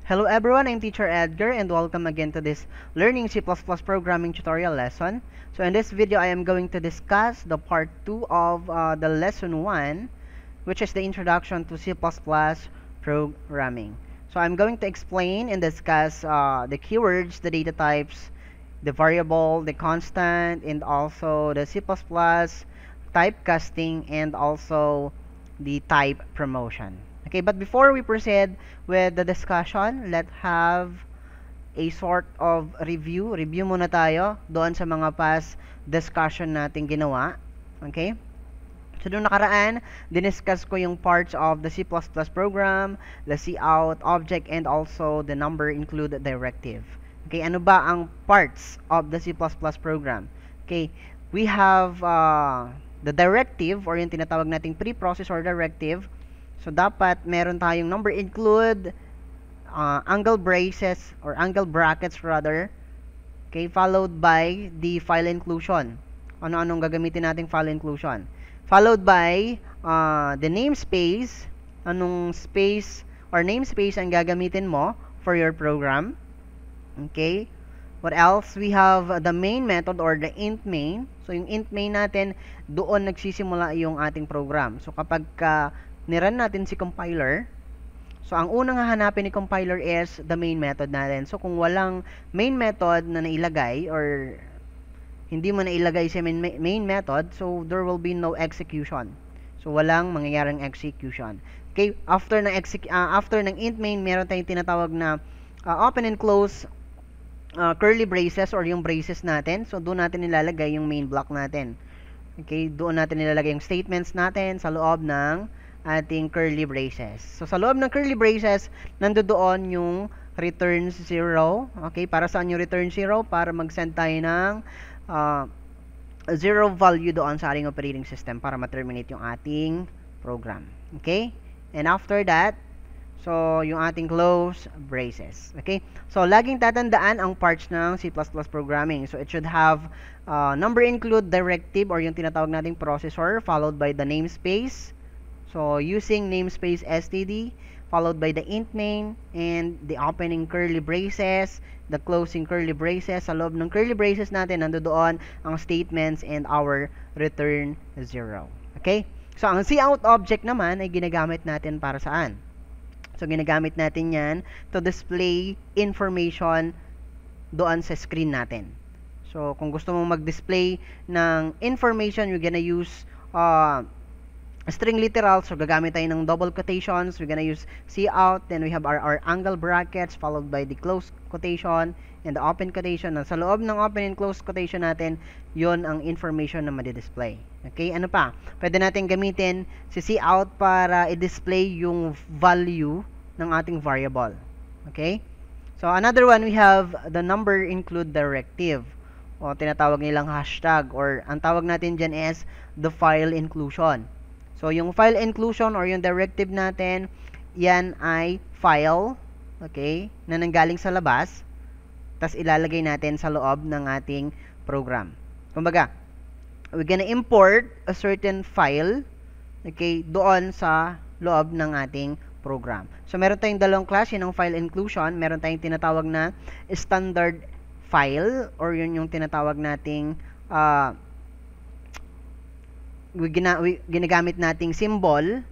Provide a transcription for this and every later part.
Hello everyone, I'm Teacher Edgar and welcome again to this Learning C++ Programming tutorial lesson. So in this video, I am going to discuss the part 2 of the lesson 1, which is the introduction to C++ programming. So I'm going to explain and discuss the keywords, the data types, the variable, the constant, and also the C++ typecasting and also the type promotion. Okay, but before we proceed with the discussion, let's have a sort of review. Review muna tayo doon sa mga past discussion natin ginawa. Okay? So, doon nakaraan, diniscuss ko yung parts of the C++ program, the cout object, and also the number include directive. Okay, ano ba ang parts of the C++ program? Okay, we have the directive or yung tinatawag nating preprocessor directive. So, dapat meron tayong number include, angle braces or angle brackets rather, okay, followed by the file inclusion. Ano-anong gagamitin nating file inclusion? Followed by the namespace, anong space or namespace ang gagamitin mo for your program. Okay? What else? We have the main method or the int main. So, yung int main natin, doon nagsisimula yung ating program. So, kapag niran natin si compiler, so ang unang hahanapin ni compiler is the main method natin. So, kung walang main method na nailagay or hindi mo nailagay sa main method, so there will be no execution. So, walang mangyayaring execution. Okay, after ng int main, meron tayong tinatawag na open and close curly braces or yung braces natin. So, doon natin nilalagay yung main block natin. Okay, doon natin nilalagay yung statements natin sa loob ng ating curly braces. So, sa loob ng curly braces, nandoon yung return 0. Okay, para saan yung return 0? Para mag-send tayo ng 0 value doon sa ating operating system para ma-terminate yung ating program. Okay? And after that, so, yung ating close braces. Okay? So, laging tatandaan ang parts ng C++ programming. So, it should have number include directive or yung tinatawag nating processor followed by the namespace. So, using namespace std, followed by the int main, and the opening curly braces, the closing curly braces. Sa loob ng curly braces natin, nandoon ang statements and our return 0. Okay? So, ang cout object naman ay ginagamit natin para saan? So, ginagamit natin yan to display information doon sa screen natin. So, kung gusto mong mag-display ng information, you're gonna use string literal, so gagamit tayo ng double quotations. We're gonna use cout, then we have our angle brackets followed by the close quotation and the open quotation. Sa loob ng open and close quotation natin, yon ang information na madi-display. Okay, ano pa? Pwede natin gamitin si cout para i-display yung value ng ating variable. Okay? So, another one, we have the number include directive o tinatawag nilang hashtag or ang tawag natin dyan is the file inclusion. So, yung file inclusion or yung directive natin, yan ay file, okay, na nanggaling sa labas, tas ilalagay natin sa loob ng ating program. Kumbaga, we're gonna import a certain file, okay, doon sa loob ng ating program. So, meron tayong dalawang klase ng file inclusion. Meron tayong tinatawag na standard file or yun yung tinatawag nating ginagamit nating symbol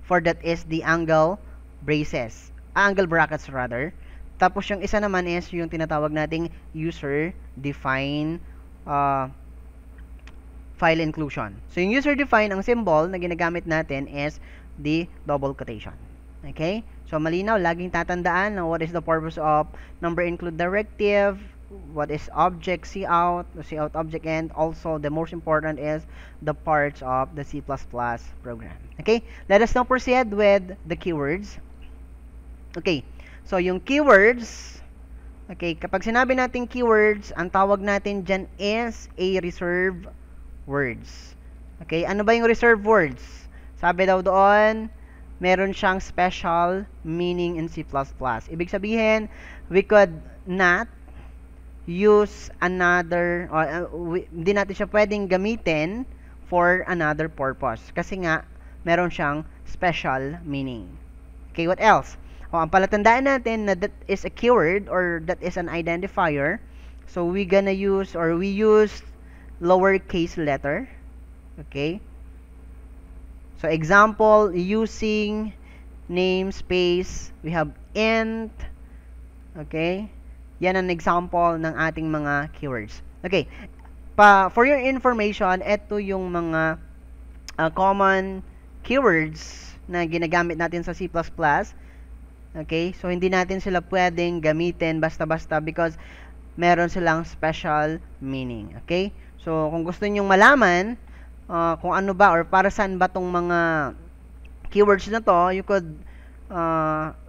for that is the angle braces. Angle brackets rather. Tapos yung isa naman is yung tinatawag nating user-defined file inclusion. So yung user-defined, ang symbol na ginagamit natin is the double quotation. Okay? So malinaw, laging tatandaan na what is the purpose of number include directive, what is object cout, the cout object, and also the most important is the parts of the C++ program. Okay, let us now proceed with the keywords. Okay, so yung keywords, okay, kapag sinabi natin keywords, ang tawag natin dyan is a reserved words. Okay, ano ba yung reserved words? Sabi daw doon, meron siyang special meaning in C++. Ibig sabihin, we could not use another or hindi natin siya pwedeng gamitin for another purpose kasi nga meron siyang special meaning. Okay, what else? O, ang palatandaan natin na that is a keyword or that is an identifier. So, we use lowercase letter. Okay? So, example, using namespace, we have int. Okay? Yan ang example ng ating mga keywords. Okay. For your information, ito yung mga common keywords na ginagamit natin sa C++. Okay? So, hindi natin sila pwedeng gamitin basta-basta because meron silang special meaning. Okay? So, kung gusto nyong malaman kung ano ba or para saan ba tong mga keywords na to, you could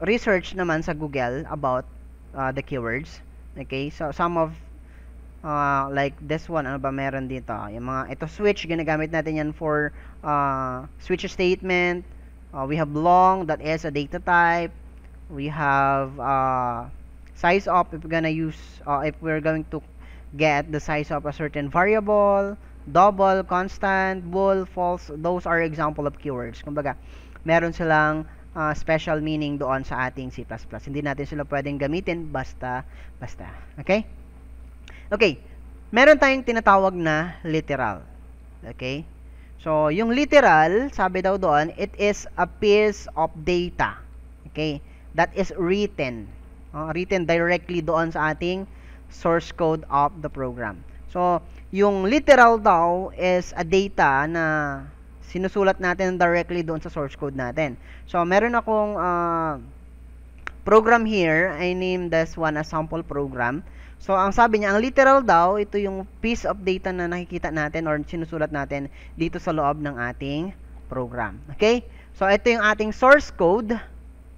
research naman sa Google about the keywords. Okay? So, some of like this one, ano ba meron dito? Yung mga, ito switch, ginagamit natin yan for switch statement. We have long, that is a data type. We have size of, if we're going to get the size of a certain variable, double, constant, bool, false, those are example of keywords. Kumbaga, meron silang special meaning doon sa ating C++. Hindi natin sila pwedeng gamitin basta. Okay? Okay, meron tayong tinatawag na literal. Okay? So, yung literal, sabi daw doon, it is a piece of data. Okay? That is written. Written directly doon sa ating source code of the program. So, yung literal daw is a data na sinusulat natin directly doon sa source code natin. So, meron akong program here. I named this one as sample program. So, ang sabi niya, ang literal daw, ito yung piece of data na nakikita natin or sinusulat natin dito sa loob ng ating program. Okay? So, ito yung ating source code.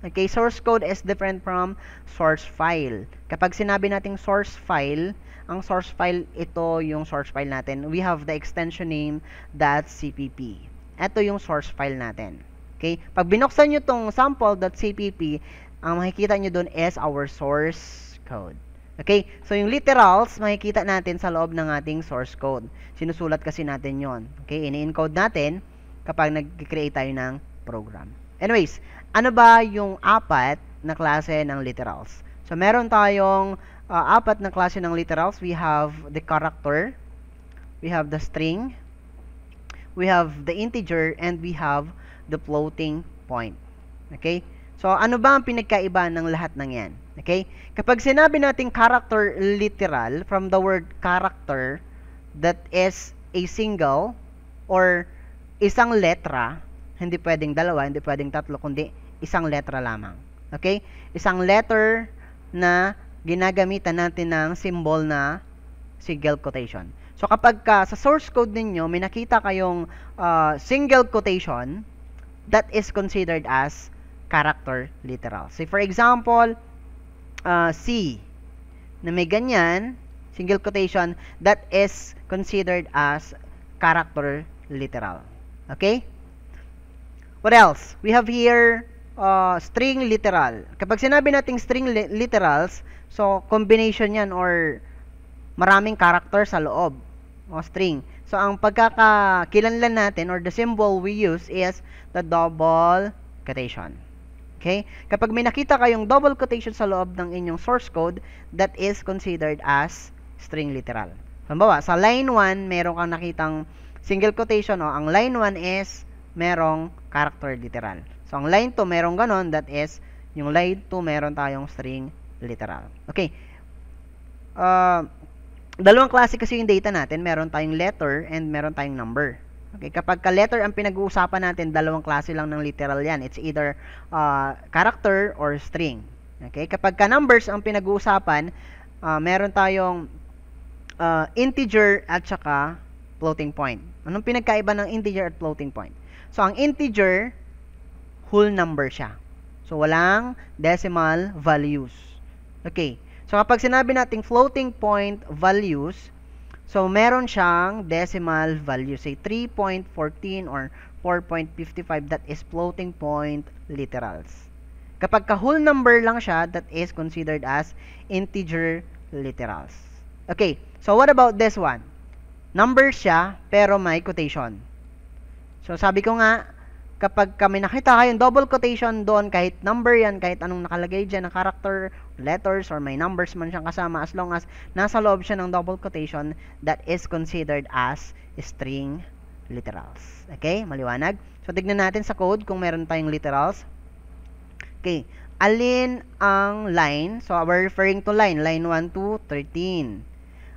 Okay? Source code is different from source file. Kapag sinabi nating source file, ang source file, ito yung source file natin. We have the extension name .cpp. Ito yung source file natin. Okay? Pag binuksan nyo tong sample.cpp, ang makikita nyo dun is our source code. Okay? So, yung literals, makikita natin sa loob ng ating source code. Sinusulat kasi natin yon. Okay? Ini-encode natin kapag nag-create tayo ng program. Anyways, ano ba yung apat na klase ng literals? So, meron tayong apat na klase ng literals. We have the character, we have the string, we have the integer, and we have the floating point. Okay? So, ano ba ang pinagkaiba ng lahat ng yan? Okay? Kapag sinabi nating character literal, from the word character, that is a single or isang letra, hindi pwedeng dalawa, hindi pwedeng tatlo, kundi isang letra lamang. Okay? Isang letter na ginagamitan natin ng symbol na single quotation. So, kapag sa source code ninyo, may nakita kayong single quotation, that is considered as character literal. So, for example, C, na may ganyan, single quotation, that is considered as character literal. Okay? What else? We have here string literal. Kapag sinabi nating string literals, so combination yan or maraming character sa loob o string. So, ang pagkakakilanlan natin or the symbol we use is the double quotation. Okay? Kapag may nakita kayong double quotation sa loob ng inyong source code, that is considered as string literal. Halimbawa, sa line 1, meron kang nakitang single quotation, o ang line 1 is merong character literal. So, ang line 2, merong ganon, that is, yung line 2, meron tayong string literal. Okay. Dalawang klase kasi yung data natin, meron tayong letter and meron tayong number. Okay, kapag ka-letter ang pinag-uusapan natin, dalawang klase lang ng literal yan. It's either character or string. Okay, kapag ka-numbers ang pinag-uusapan, meron tayong integer at saka floating point. Anong pinagkaiba ng integer at floating point? So, ang integer, whole number siya. So, walang decimal values. Okay, so kapag sinabi nating floating point values, so, meron siyang decimal value, say 3.14 or 4.55, that is floating point literals. Kapag ka-whole number lang siya, that is considered as integer literals. Okay, so what about this one? Number siya, pero may quotation. So, sabi ko nga, kapag kami nakita kayong double quotation doon, kahit number yan, kahit anong nakalagay dyan na character, letters, or may numbers man siyang kasama, as long as nasa loob siya ng double quotation, that is considered as string literals. Okay? Maliwanag? So, tignan natin sa code kung meron tayong literals. Okay. Alin ang line? So, we're referring to line 1 to 13.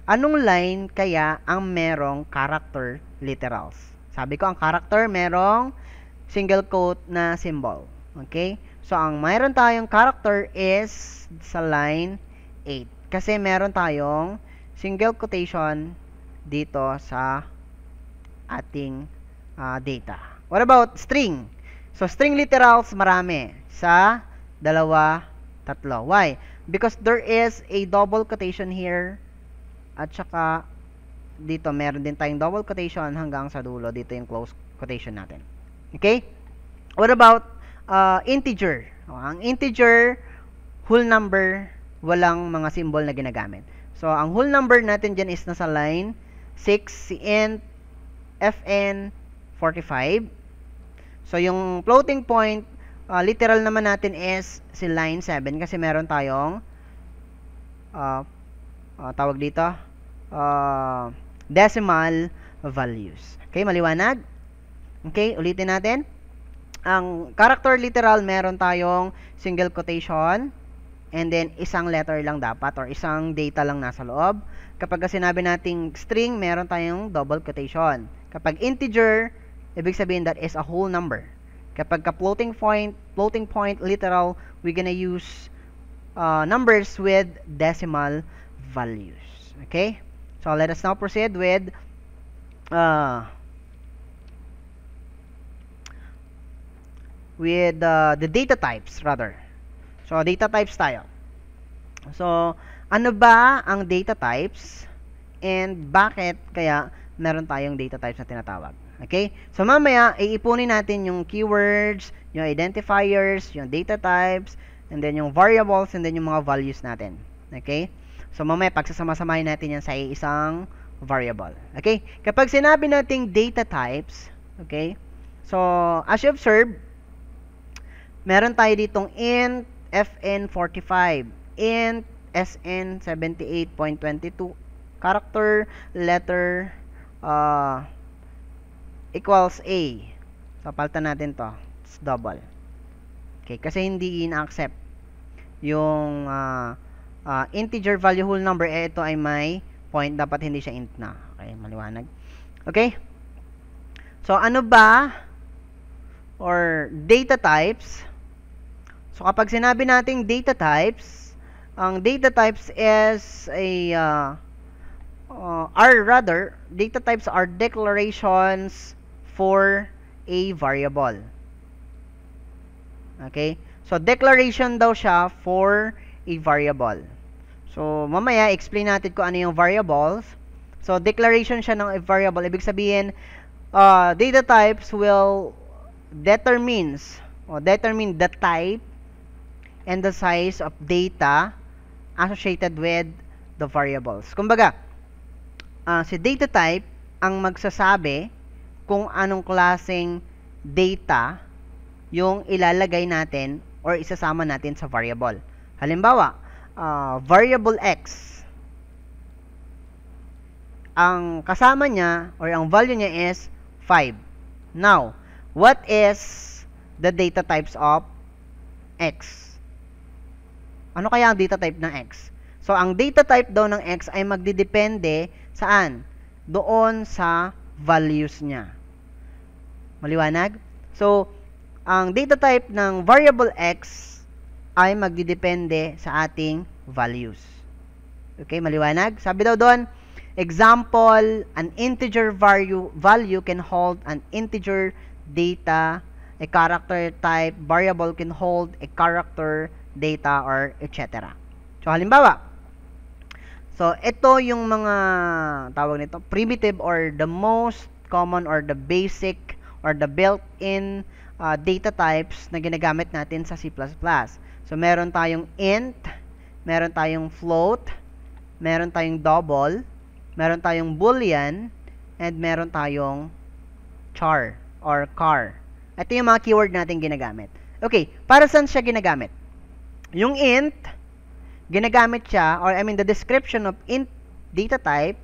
Anong line kaya ang merong character literals? Sabi ko, ang character merong single quote na symbol. Okay? So, ang mayroon tayong character is sa line 8. Kasi meron tayong single quotation dito sa ating data. What about string? So, string literals marami. Sa 2, 3. Why? Because there is a double quotation here. At saka, dito, meron din tayong double quotation hanggang sa dulo. Dito yung close quotation natin. Okay? What about integer? Ang integer, whole number, walang mga symbol na ginagamit. So, ang whole number natin dyan is nasa line 6, si int, fn, 45. So, yung floating point, literal naman natin is si line 7 kasi meron tayong tawag dito, decimal values. Okay, maliwanag? Okay, ulitin natin. Ang character literal, meron tayong single quotation and then isang letter lang dapat or isang data lang nasa loob. Kapag sinabi nating string, meron tayong double quotation. Kapag integer, ibig sabihin that is a whole number. Kapag floating point literal, we're gonna use numbers with decimal values. Okay? So, let us now proceed with the data types, rather. So, data types tayo. So, ano ba ang data types and bakit kaya meron tayong data types na tinatawag? Okay? So, mamaya, iipunin natin yung keywords, yung identifiers, yung data types, and then yung variables, and then yung mga values natin. Okay? So, mamaya, pagsasama-samahin natin yan sa isang variable. Okay? Kapag sinabi nating data types, okay? So, as you observe, meron tayo ditong int fn45, int sn78.22, character, letter, equals a. So, palitan natin to. It's double. Okay? Kasi hindi in-accept yung integer value whole number, ito ay may point, dapat hindi siya int na. Okay, maliwanag. Okay? So, ano ba or data types? So, kapag sinabi nating data types, ang data types is data types are declarations for a variable. Okay? So, declaration daw siya for a variable. So, mamaya, explain natin kung ano yung variables. So, declaration siya ng a variable. Ibig sabihin, data types will determine the type and the size of data associated with the variables. Kumbaga, si data type ang magsasabi kung anong klaseng data yung ilalagay natin or isasama natin sa variable. Halimbawa, variable x. Ang kasama niya or ang value niya is 5. Now, what is the data types of x? Ano kaya ang data type ng x? So, ang data type daw ng x ay magdidepende saan? Doon sa values niya. Maliwanag? So, ang data type ng variable x ay magdidepende sa ating values. Okay, maliwanag? Sabi daw doon, example, an integer value can hold an integer data, a character type variable can hold a character data, or etc. So, halimbawa, so, ito yung mga tawag nito, primitive or the most common or the basic or the built-in data types na ginagamit natin sa C++. So, meron tayong int, meron tayong float, meron tayong double, meron tayong boolean, and meron tayong char or char. Ito yung mga keyword natin ginagamit. Okay, para saan siya ginagamit? Yung int, ginagamit siya, or I mean the description of int data type,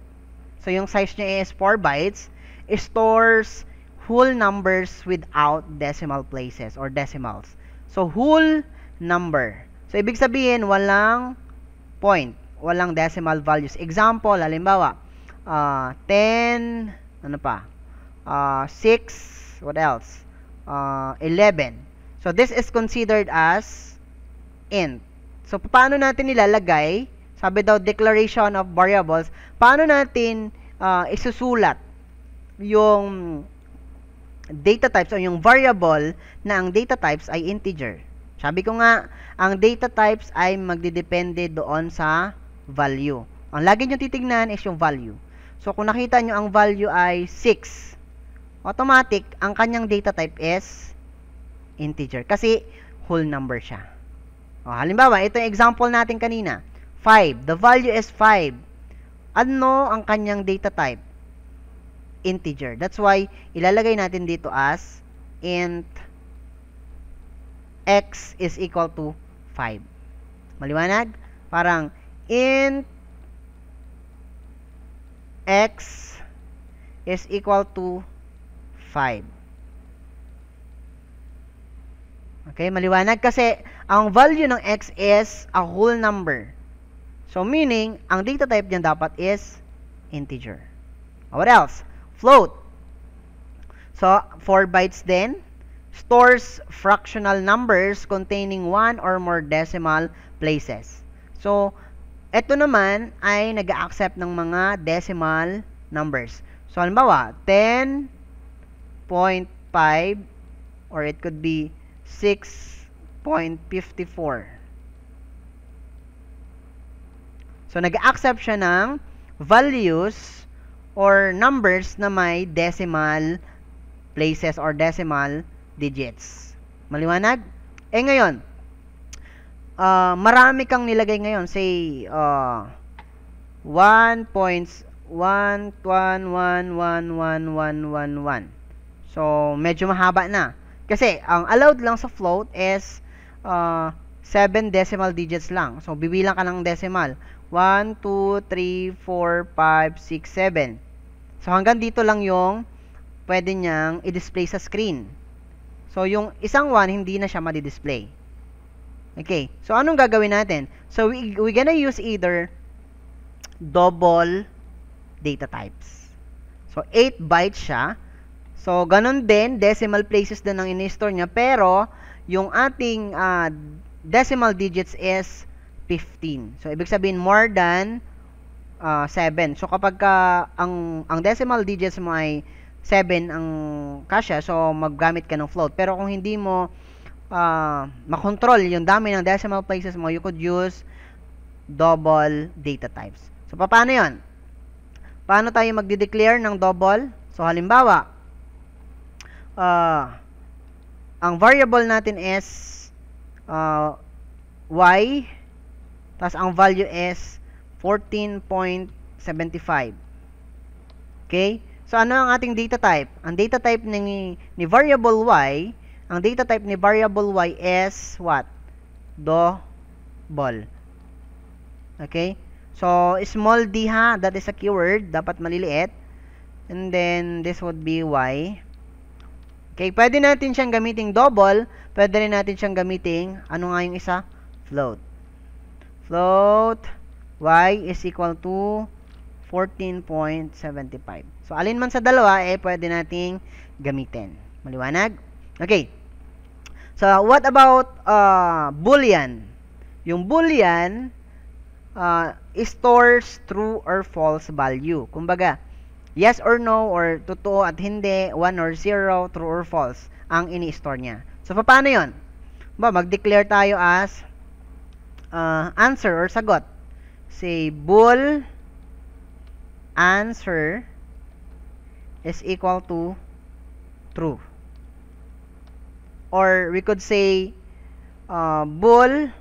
so yung size niya is 4 bytes, stores whole numbers without decimal places or decimals. So, whole number. So, ibig sabihin, walang point, walang decimal values. Example, halimbawa, 10, ano pa, 6, what else? 11. So, this is considered as int. So, paano natin nilalagay? Sabi daw, declaration of variables. Paano natin isusulat yung data types o yung variable na ang data types ay integer? Sabi ko nga, ang data types ay magdidepende doon sa value. Ang lagi nyo titignan is yung value. So, kung nakita nyo ang value ay 6, automatic, ang kanyang data type is integer. Kasi, whole number siya. O, halimbawa, ito yung example natin kanina. 5. The value is 5. Ano ang kanyang data type? Integer. That's why, ilalagay natin dito as int x is equal to 5. Maliwanag? Parang int x is equal to 5. Okay, maliwanag? Kasi, ang value ng x is a whole number. So, meaning, ang data type niyan dapat is integer. What else? Float. So, 4 bytes din. Stores fractional numbers containing 1 or more decimal places. So, ito naman ay nag-accept ng mga decimal numbers. So, halimbawa, 10.5 or it could be 6.54. So, nag-accept siya ng values or numbers na may decimal places or decimal digits. Maliwanag? Eh ngayon, marami kang nilagay ngayon. Say, 1.1111111. So, medyo mahaba na. Kasi, ang allowed lang sa float is 7 decimal digits lang. So, bibilang ka ng decimal. 1, 2, 3, 4, 5, 6, 7. So, hanggang dito lang yung pwede niyang i-display sa screen. So, yung isang 1, hindi na siya madi-display. Okay. So, anong gagawin natin? So, we're gonna use either double data types. So, 8 bytes siya. So, ganun din, decimal places din ang in-store niya. Pero, yung ating decimal digits is 15. So, ibig sabihin, more than 7. So, kapag ang decimal digits mo ay 7 ang kasya, so, maggamit ka ng float. Pero, kung hindi mo makontrol yung dami ng decimal places mo, you could use double data types. So, paano yon? Paano tayo magde-declare ng double? So, halimbawa, ang variable natin is y, tas ang value is 14.75. Okay? So, ano ang ating data type? Ang data type ni variable y, ang data type ni variable y is what? Double. Okay? So, small d ha, that is a keyword, dapat maliliit. And then, this would be y. Okay, pwede natin siyang gamiting double, pwede rin natin siyang gamiting, ano nga yung isa? Float. Float y is equal to 14.75. So, alin man sa dalawa, pwede nating gamitin. Maliwanag? Okay. So, what about Boolean? Yung Boolean stores true or false value. Kumbaga, yes or no, or totoo at hindi, 1 or 0, true or false, ang ini-store niya. So, paano yon? Mag-declare tayo as answer or sagot. Say, bool answer is equal to true. Or we could say, bool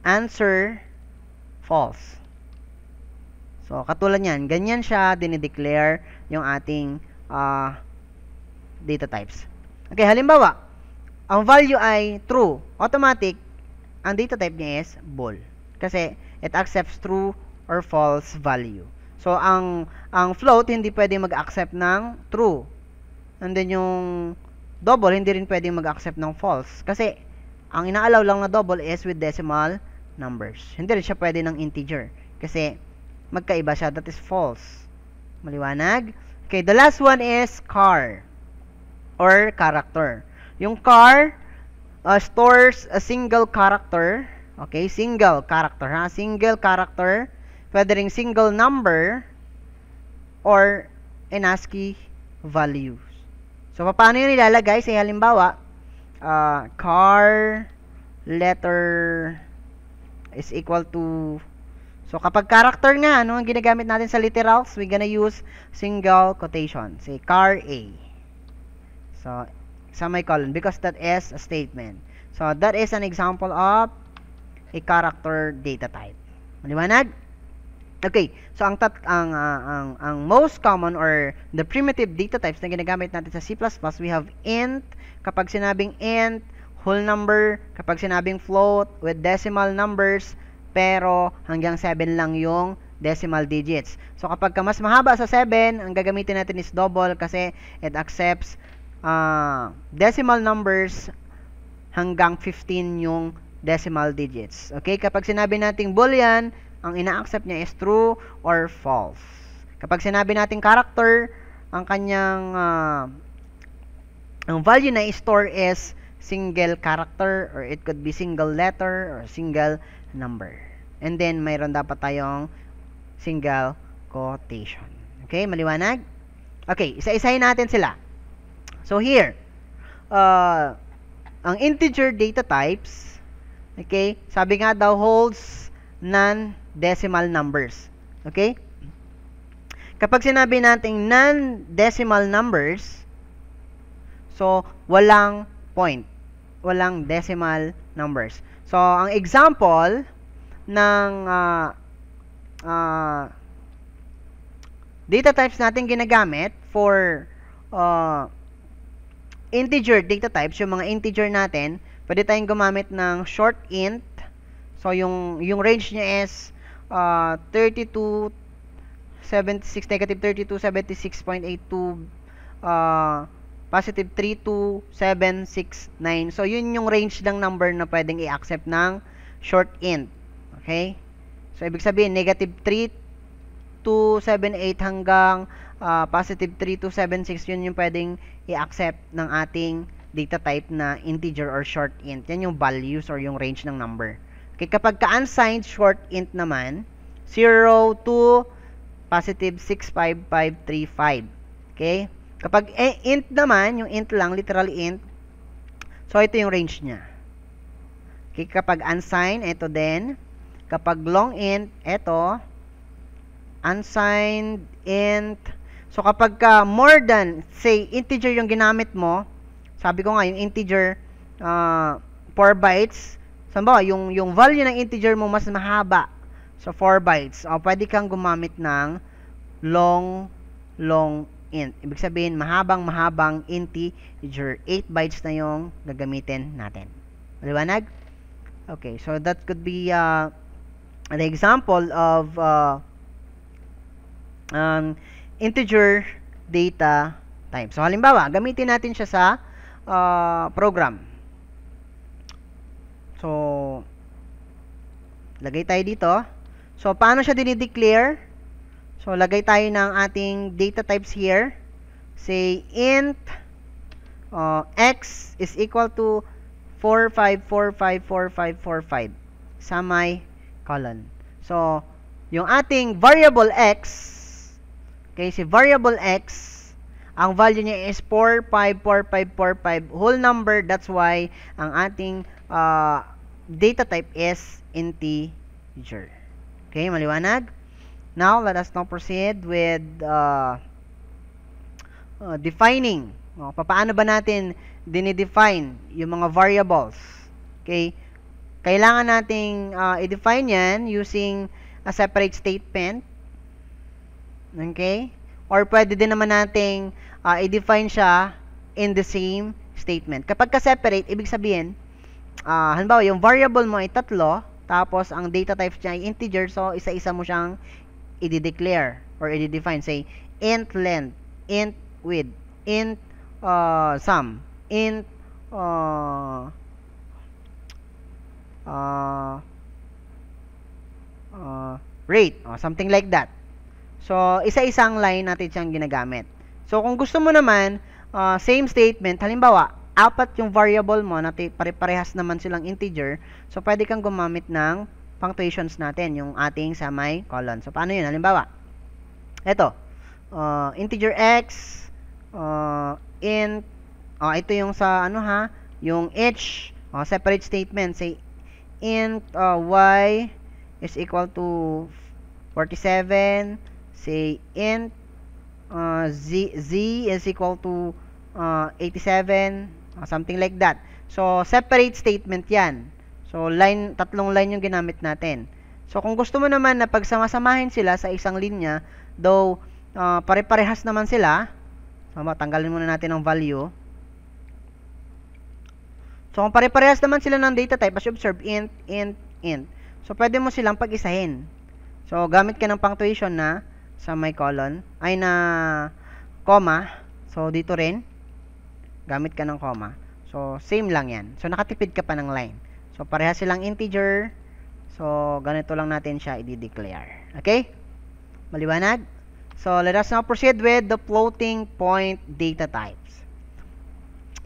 answer false. So, katulad yan. Ganyan siya dinideclare yung ating data types. Okay, halimbawa, ang value ay true. Automatic, ang data type niya is bool. Kasi it accepts true or false value. So, ang float, hindi pwede mag-accept ng true. And then, yung double, hindi rin pwede mag-accept ng false. Kasi, ang ina-allow lang na double is with decimal numbers. Hindi rin siya pwede ng integer. Kasi, magkaiba siya. That is false. Maliwanag? Okay, the last one is car or character. Yung car stores a single character. Okay, single character, ha? Single character. Pwede ring single number or an ASCII values. So, paano yun ilalagay? Say, halimbawa, car letter is equal to, so, kapag character nga, ano ang ginagamit natin sa literals? We're gonna use single quotation. Say, car A. So, semicolon, because that is a statement. So, that is an example of a character data type. Maliwanag? Okay. So, ang most common or the primitive data types na ginagamit natin sa C++, we have int. Kapag sinabing int, whole number. Kapag sinabing float with decimal numbers, pero hanggang 7 lang yung decimal digits. So, kapag mas mahaba sa 7, ang gagamitin natin is double kasi it accepts decimal numbers hanggang 15 yung decimal digits. Okay? Kapag sinabi nating boolean, ang ina-accept niya is true or false. Kapag sinabi nating character, ang kanyang ang value na i-store is single character or it could be single letter or single number. And then, mayroon dapat tayong single quotation. Okay? Maliwanag? Okay. Isa-isahin natin sila. So, here, ang integer data types, okay, sabi nga daw holds non-decimal numbers. Okay? Kapag sinabi natin non-decimal numbers, so, walang point. Walang decimal numbers. So, ang example ng data types natin ginagamit for integer data types, yung mga integer natin, pwede tayong gumamit ng short int. So, yung range niya is 32, 76, negative 32, 76.82, positive 32769. So, yun yung range ng number na pwedeng i-accept ng short int. Okay? So, ibig sabihin, negative 3278 hanggang positive 3276, yun yung pwedeng i-accept ng ating data type na integer or short int. Yan yung values or yung range ng number. Okay, kapag ka-unsigned short int naman, 0 to positive 65535. Okay? Kapag int naman, yung int lang, literal int, so ito yung range niya. Okay, kapag unsigned, ito din. Kapag long int, ito, unsigned, int. So, kapag more than, say, integer yung ginamit mo, sabi ko nga, yung integer, 4 bytes, sambawa, yung value ng integer mo mas mahaba. So, 4 bytes. O, pwede kang gumamit ng long int. Ibig sabihin, mahabang integer. 8 bytes na yung gagamitin natin. Maliwanag? Okay, so that could be an example of integer data type. So, halimbawa, gamitin natin siya sa program. So, lagay tayo dito. So, paano siya dinideclare? So, lagay tayo ng ating data types here. Say, int x is equal to 45454545 semicolon. So, yung ating variable x, okay, si variable x, ang value niya is 454545 whole number. That's why ang ating data type is integer. Okay, maliwanag? Now, let us now proceed with defining. Paano ba natin dinidefine yung mga variables? Okay, kailangan nating i-define yan using a separate statement. Okay? Or pwede din naman nating i-define siya in the same statement. Kapag ka-separate, ibig sabihin, halimbawa, yung variable mo ay 3, tapos ang data type niya ay integer, so isa-isa mo siyang i-declare or i-define. Say, int length, int width, int sum, int rate, something like that. So, isa-isang line natin siyang ginagamit. So, kung gusto mo naman, same statement, halimbawa, 4 yung variable mo, na pare-parehas naman silang integer, so, pwede kang gumamit ng punctuations natin, yung ating semicolon. So, paano yun? Halimbawa, ito, integer x, int, ito yung sa, yung each, separate statement, say, int y is equal to 47, say, int z is equal to 87, something like that. So, separate statement yan. So, tatlong line yung ginamit natin. So, kung gusto mo naman na pagsama-samahin sila sa isang linya, though pare-parehas naman sila, tanggalin muna natin ang value. So, kung pare-parehas naman sila ng data type, as you observe, int, int, int. So, pwede mo silang pag-isahin. So, gamit ka ng punctuation na semicolon, ay na comma. So, dito rin, gamit ka ng comma. So, same lang yan. So, nakatipid ka pa ng line. So, parehas silang integer. So, ganito lang natin siya i-declare. Okay? Maliwanag? So, let us now proceed with the floating point data types.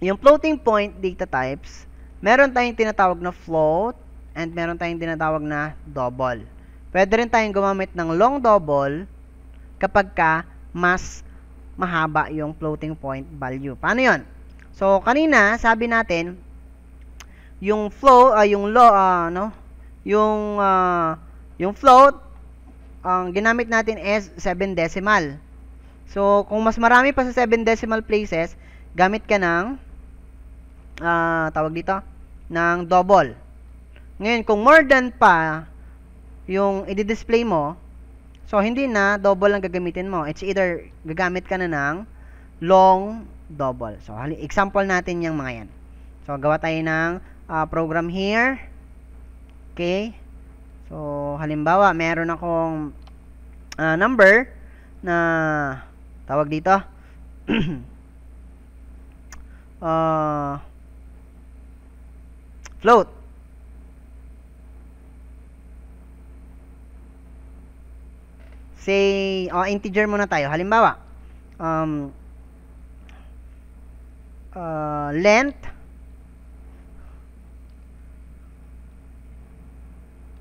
Yung floating point data types, meron tayong tinatawag na float and meron tayong tinatawag na double. Pwede rin tayong gumamit ng long double kapag ka mas mahaba yung floating point value. Paano yon? So, kanina, sabi natin, yung yung float, ang ginamit natin is 7 decimal. So, kung mas marami pa sa 7 decimal places, gamit ka ng, ng double. Ngayon, kung more than pa yung i-display mo, so, hindi na double lang gagamitin mo. It's either gagamit ka na ng long double. So, example natin yung mga yan. So, gawa tayo ng program here. Okay. So, halimbawa, meron akong number na tawag dito. Float. Say, integer muna tayo. Halimbawa, length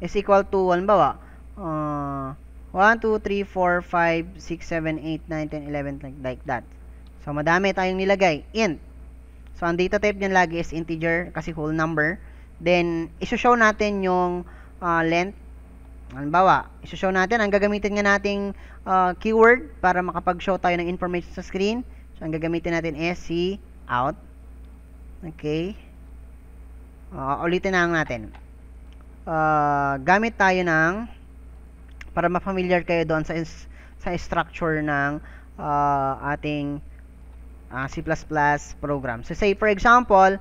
is equal to, halimbawa, 1, 2, 3, 4, 5, 6, 7, 8, 9, 10, 11, like that. So, madami tayong nilagay. Int. So, ang data type niyan lagi is integer kasi whole number. Then, isushow natin yung length. Halimbawa, isushow natin, ang gagamitin nga nating keyword para makapag-show tayo ng information sa screen. So, ang gagamitin natin is out. Okay. Ulitin na natin. Gamit tayo ng, para ma-familiar kayo doon sa structure ng ating C++ program. So, say, for example,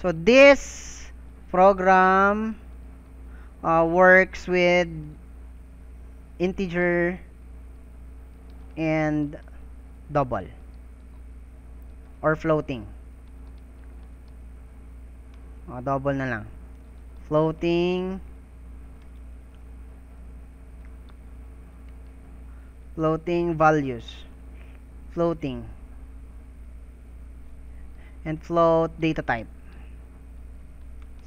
so this program works with integer and double or floating. Double na lang. Floating values. Floating. And float data type.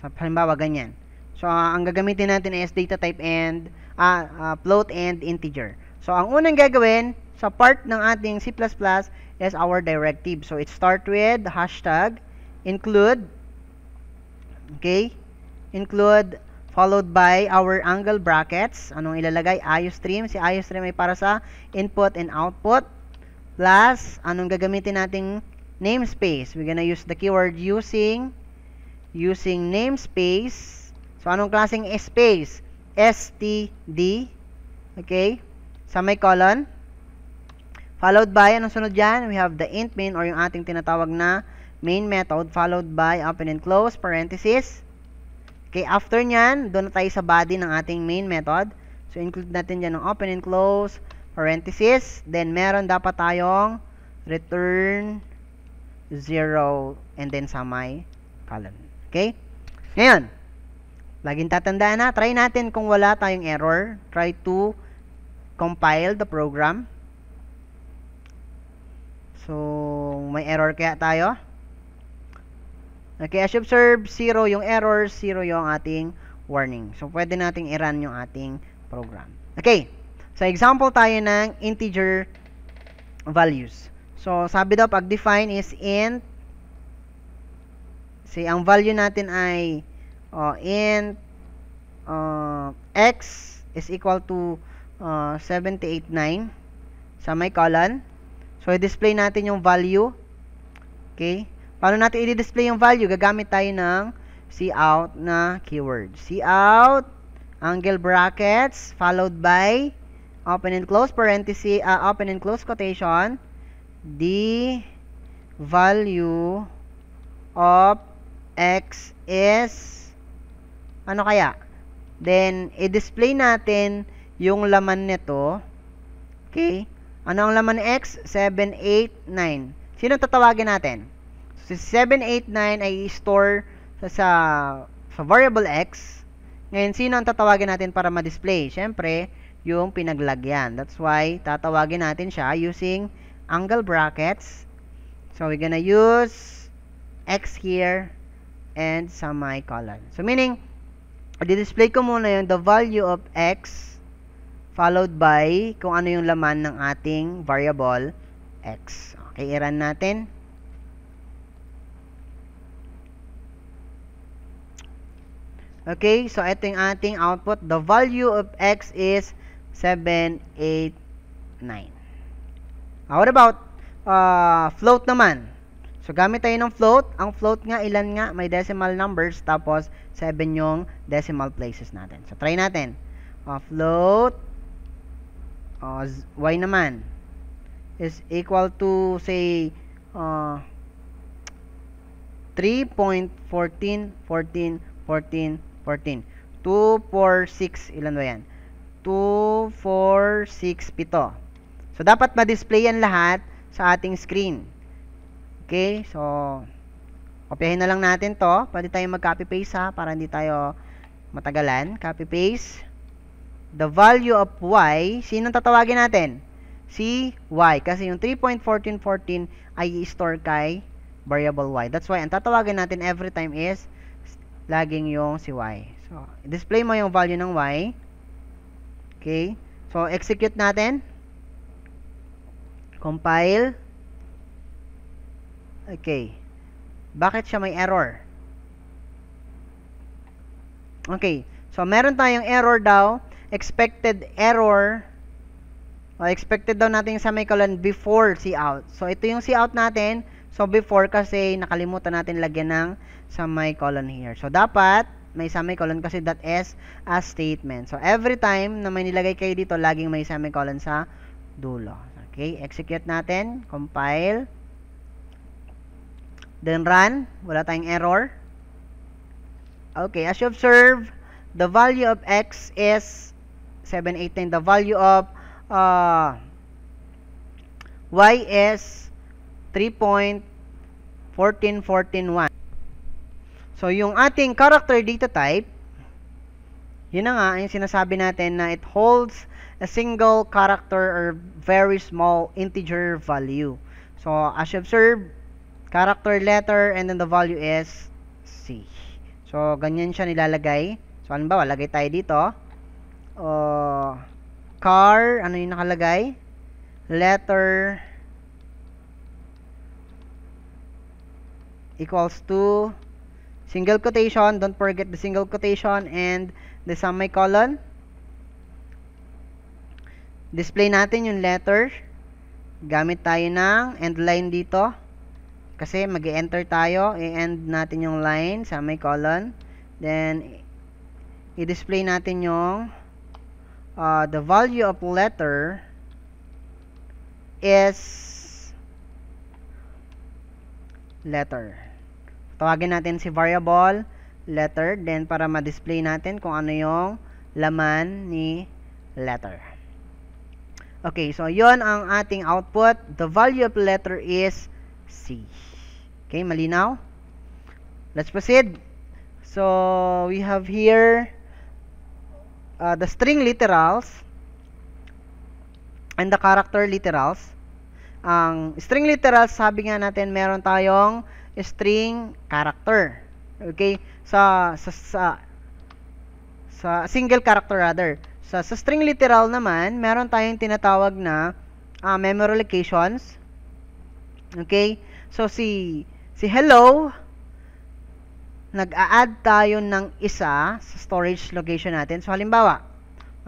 So, halimbawa, ganyan. So, ang gagamitin natin is data type and float and integer. So, ang unang gagawin sa part ng ating C++ is our directive. So, it start with hashtag include. Okay? Include followed by our angle brackets. Anong ilalagay? IOStream. Si IOStream ay para sa input and output. Plus, anong gagamitin nating namespace? We're gonna use the keyword using namespace. So, anong klaseng space? std. Okay? Semicolon. Followed by, anong sunod dyan? We have the int main or yung ating tinatawag na main method followed by open and close parenthesis. Okay, after nyan, doon na tayo sa body ng ating main method. So, include natin dyan ng open and close parenthesis. Then, meron dapat tayong return 0 and then semicolon. Okay? Ngayon, laging tatandaan na, try natin kung wala tayong error. Try to compile the program. So, may error kaya tayo? Okay, as you observe, 0 yung error, 0 yung ating warning. So, pwede nating i-run yung ating program. Okay, so example tayo ng integer values. So, sabi daw, pag define is int, say, ang value natin ay int x is equal to 789 semicolon. So, i-display natin yung value. Okay? Paano natin i-display yung value? Gagamit tayo ng cout na keyword. Cout, angle brackets, followed by open and close parenthesis, open and close quotation, the value of x is, ano kaya? Then, i-display natin yung laman nito. Okay? Ano ang laman ng x? 789. Sino tatawagin natin? So, 789 ay i-store sa variable x. Ngayon, sino ang tatawagin natin para ma-display? Siyempre, yung pinaglagyan. That's why, tatawagin natin siya using angle brackets. So, we're gonna use x here and semicolon. So, meaning, i-display ko muna yung the value of x followed by kung ano yung laman ng ating variable x. Okay, i-run natin. Okay, so ito yung ating output. The value of x is 789. What about float naman? So, gamit tayo ng float. Ang float nga, ilan nga? May decimal numbers, tapos 7 yung decimal places natin. So, try natin. Float y naman is equal to, say, 3.14, 246, ilan ba yan? 246, 7. So, dapat ma-display yan lahat sa ating screen. Okay, so, kopyahin na lang natin to. Pwede tayong mag-copy-paste ha, para hindi tayo matagalan. Copy-paste. The value of y, sinong tatawagin natin? Si y. Kasi yung 3.1414 ay i-store kay variable y. That's why, ang tatawagin natin every time is laging yung si y. So, display mo yung value ng y. Okay. So, execute natin. Compile. Okay. Bakit siya may error? Okay. So, meron tayong error daw. Expected error. Expected daw natin yung semicolon before cout. So, ito yung cout natin. So, before kasi nakalimutan natin lagyan ng semicolon here. So, dapat may semicolon kasi that is a statement. So, every time na may nilagay kayo dito, laging may semicolon sa dulo. Okay, execute natin. Compile. Then run. Wala tayong error. Okay, as you observe, the value of x is 789. The value of y is 3.14141. So, yung ating character data type, yun na nga, yung sinasabi natin na it holds a single character or very small integer value. So, as you observe, character, letter, and then the value is C. So, ganyan siya nilalagay. So, halimbawa, lagay tayo dito. Car, ano yung nakalagay? Letter equals to single quotation, don't forget the single quotation and the semicolon. Display natin yung letter. Gamit tayo ng end line dito. Kasi mag-enter tayo, i-end natin yung line, semicolon. Then, i-display natin yung the value of letter is letter. Tawagin natin si variable letter, then para ma-display natin kung ano yung laman ni letter. Okay, so yon ang ating output. The value of letter is C. Okay, malinaw? Let's proceed. So, we have here the string literals and the character literals. Ang string literals, sabi nga natin, meron tayong string character. Okay? Sa single character rather. Sa string literal naman, meron tayong tinatawag na memory locations. Okay? So, si hello, nag-a-add tayo ng isa sa storage location natin. So, halimbawa,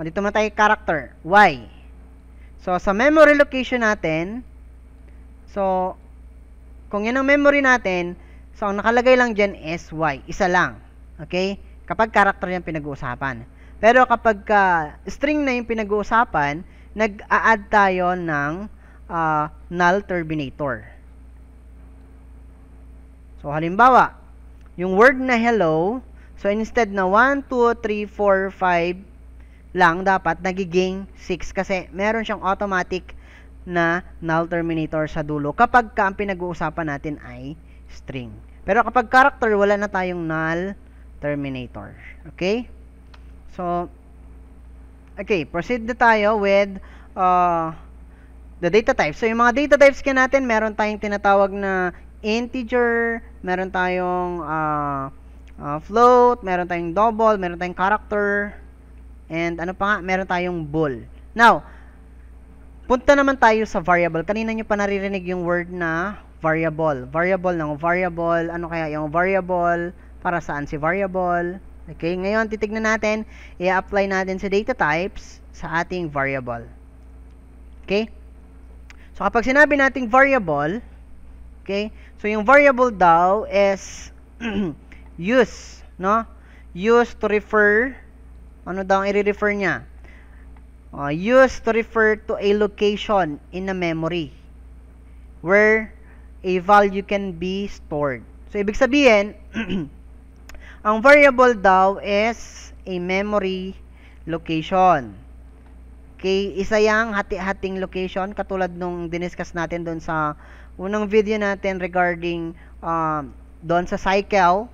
dito na tayo character, Y. So, sa memory location natin, so, kung yun ang memory natin, so, ang nakalagay lang dyan is Y. Isa lang. Okay? Kapag character yung pinag-uusapan. Pero kapag string na yung pinag-uusapan, nag-a-add tayo ng null terminator. So, halimbawa, yung word na hello, so instead na 1, 2, 3, 4, 5 lang, dapat nagiging 6 kasi meron siyang automatic na null terminator sa dulo kapag ang pinag-uusapan natin ay string. Pero kapag character, wala na tayong null terminator. Okay? So, okay, proceed na tayo with the data types. So, yung mga data types natin, meron tayong tinatawag na integer, meron tayong float, meron tayong double, meron tayong character, and ano pa nga, meron tayong bool. Now, punta naman tayo sa variable. Kanina nyo pa naririnig yung word na variable. Variable ng variable. Ano kaya yung variable? Para saan si variable? Okay, ngayon titignan natin, i-apply natin sa data types sa ating variable. Okay? So, kapag sinabi nating variable, okay, so yung variable daw is use, no? Use to refer, ano daw ang i-refer niya? Use to refer to a location in a memory where a value can be stored. So, ibig sabihin, ang variable daw is a memory location. Okay, isa yang hati-hating location katulad nung diniscuss natin doon sa unang video natin regarding doon sa cycle,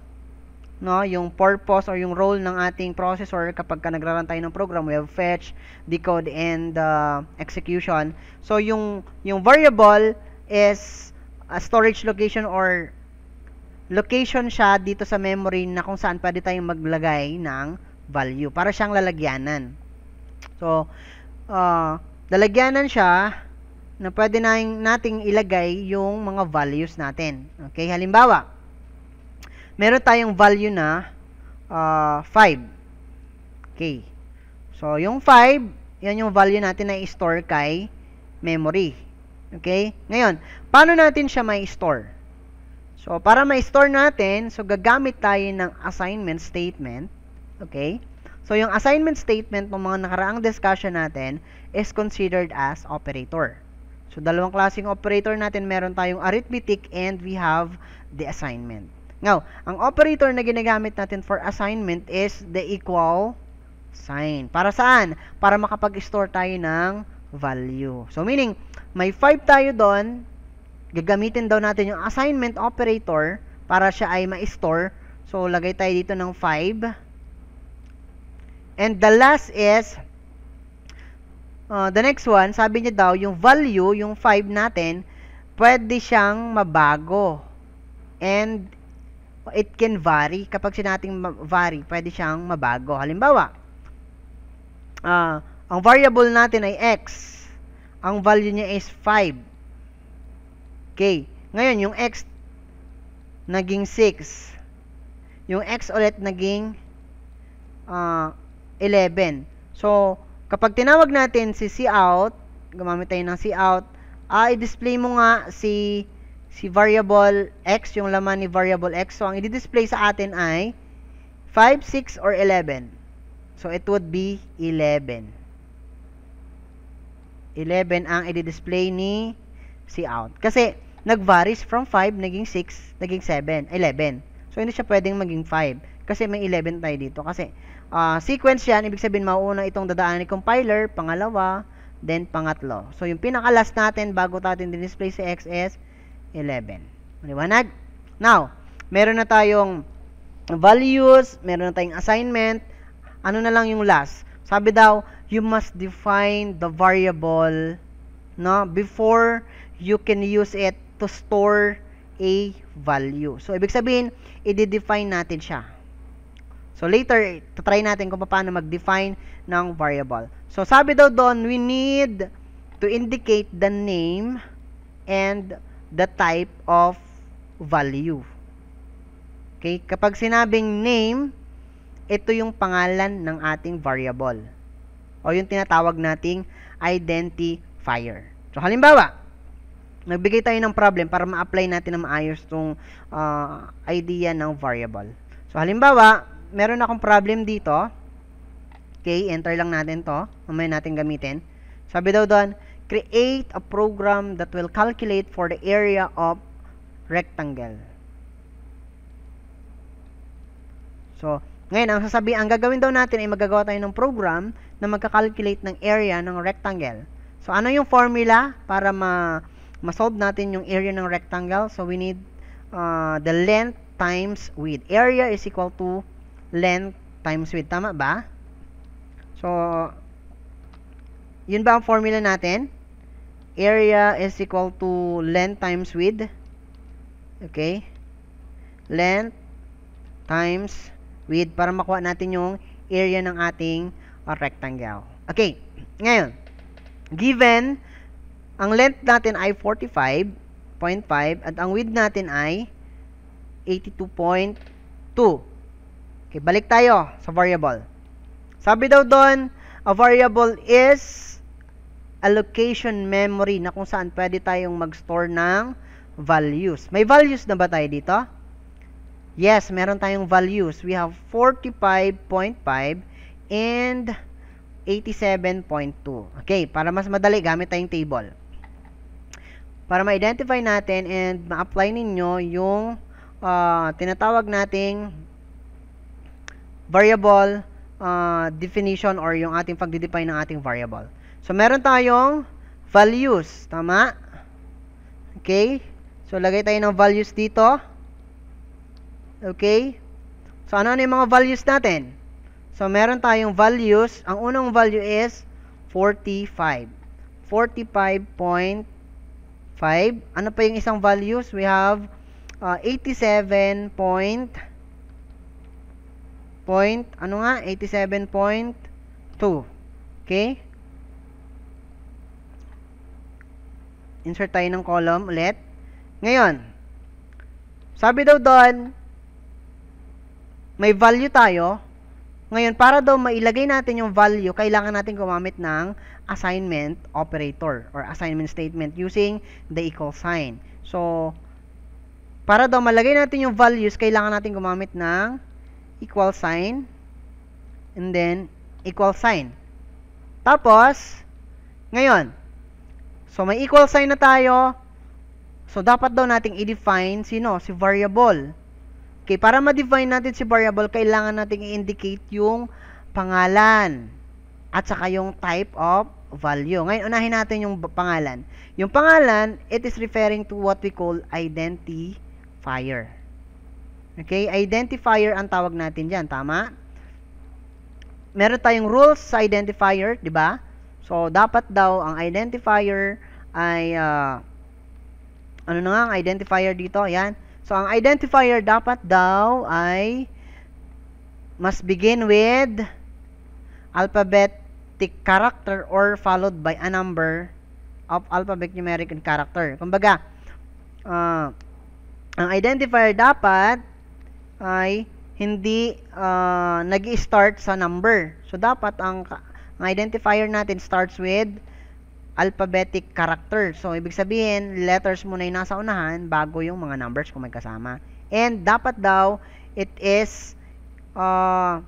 no, yung purpose or yung role ng ating processor kapag nagra-run tayo ng program. We have fetch, decode, and execution. So, yung variable is a storage location or location siya dito sa memory na kung saan pwede tayong maglagay ng value. Para siyang lalagyanan. So, lalagyanan siya na pwede nating ilagay yung mga values natin. Okay, halimbawa, meron tayong value na 5. Okay. So, yung 5, yan yung value natin na i-store kay memory. Okay? Ngayon, paano natin siya ma-store? So, para ma-store natin, so gagamit tayo ng assignment statement. Okay? So, yung assignment statement ng mga nakaraang discussion natin is considered as operator. So, dalawang klaseng operator natin. Meron tayong arithmetic and we have the assignment. Now, ang operator na ginagamit natin for assignment is the equal sign. Para saan? Para makapag-store tayo ng value. So, meaning, may 5 tayo doon. Gagamitin daw natin yung assignment operator para siya ay ma-store. So, lagay tayo dito ng 5. And the last is, the next one, sabi niya daw, yung value, yung 5 natin, pwede siyang mabago. And, it can vary. Kapag sinating vary, pwede siyang mabago. Halimbawa, ang variable natin ay x. Ang value niya is 5. Okay. Ngayon, yung x naging 6. Yung x ulit naging 11. So, kapag tinawag natin si cout, gumamit tayo ng cout, i-display mo nga si variable x, yung laman ni variable x. So, ang i-display sa atin ay 5, 6, or 11. So, it would be 11. 11 ang i-display ni cout. Kasi, nag-varies from 5, naging 6, naging 7, 11. So, hindi siya pwedeng maging 5. Kasi may 11 tayo dito. Kasi, sequence yan, ibig sabihin, mauuna itong dadaan ni compiler, pangalawa, then pangatlo. So, yung pinaka-last natin, bago natin din-display si x is 11. Maliwanag? Now, meron na tayong values, meron na tayong assignment, ano na lang yung last? Sabi daw, you must define the variable, no, before you can use it to store a value. So, ibig sabihin, i-define natin siya. So, later, try natin kung paano mag-define ng variable. So, sabi daw doon, we need to indicate the name and the type of value. Okay? Kapag sinabing name, ito yung pangalan ng ating variable. O yung tinatawag nating identifier. So, halimbawa, nagbigay tayo ng problem para ma-apply natin na maayos itong idea ng variable. So, halimbawa, meron akong problem dito. Okay, enter lang natin to. Mamaya natin gamitin. Sabi daw doon, create a program that will calculate for the area of rectangle. So, ngayon, ang gagawin daw natin ay magagawa tayo ng program na magka-calculate ng area ng rectangle. So, ano yung formula para ma-solve natin yung area ng rectangle? So, we need the length times width. Area is equal to length times width. Tama ba? So, yun ba ang formula natin? Area is equal to length times width. Okay? Length times width para makuha natin yung area ng ating rectangle. Okay. Ngayon, given ang length natin ay 45.5 at ang width natin ay 82.2. Okay, balik tayo sa variable. Sabi daw doon, a variable is a location memory na kung saan pwede tayong mag-store ng values. May values na ba tayo dito? Yes, meron tayong values. We have 45.5 and 87.2. Okay, para mas madali, gamit tayong table. Para ma-identify natin and ma-apply ninyo yung tinatawag nating variable definition or yung ating pagdidefine ng ating variable. So, meron tayong values. Tama? Okay? So, lagay tayo ng values dito. Okay? So, ano yung mga values natin? So, meron tayong values. Ang unang value is 45. 45.5. Ano pa yung isang values? We have 87 87.2. Okay? Insert tayo ng column ulit. Ngayon, sabi daw doon, may value tayo. Ngayon, para daw mailagay natin yung value, kailangan natin gumamit ng assignment operator or assignment statement using the equal sign. So, para daw malagay natin yung values, kailangan natin gumamit ng equal sign and then equal sign. Tapos, ngayon, so may equal sign na tayo. So, dapat daw nating i-define si variable. Okay, para ma-define natin si variable, kailangan nating i-indicate yung pangalan at saka yung type of value. Ngayon, unahin natin yung pangalan. Yung pangalan, it is referring to what we call identifier. Okay, identifier ang tawag natin dyan. Tama? Meron tayong rules sa identifier, di ba? So, dapat daw ang identifier ay, ano na nga ang identifier dito? Ayan. So, ang identifier dapat daw ay must begin with alphabetic character or followed by a number of alphabet, numeric, and character. Kumbaga, ang identifier dapat ay hindi nag-i-start sa number. So, dapat ang identifier natin starts with alphabetic character. So, ibig sabihin, letters muna yung nasa unahan bago yung mga numbers kung may kasama. And, dapat daw, it is a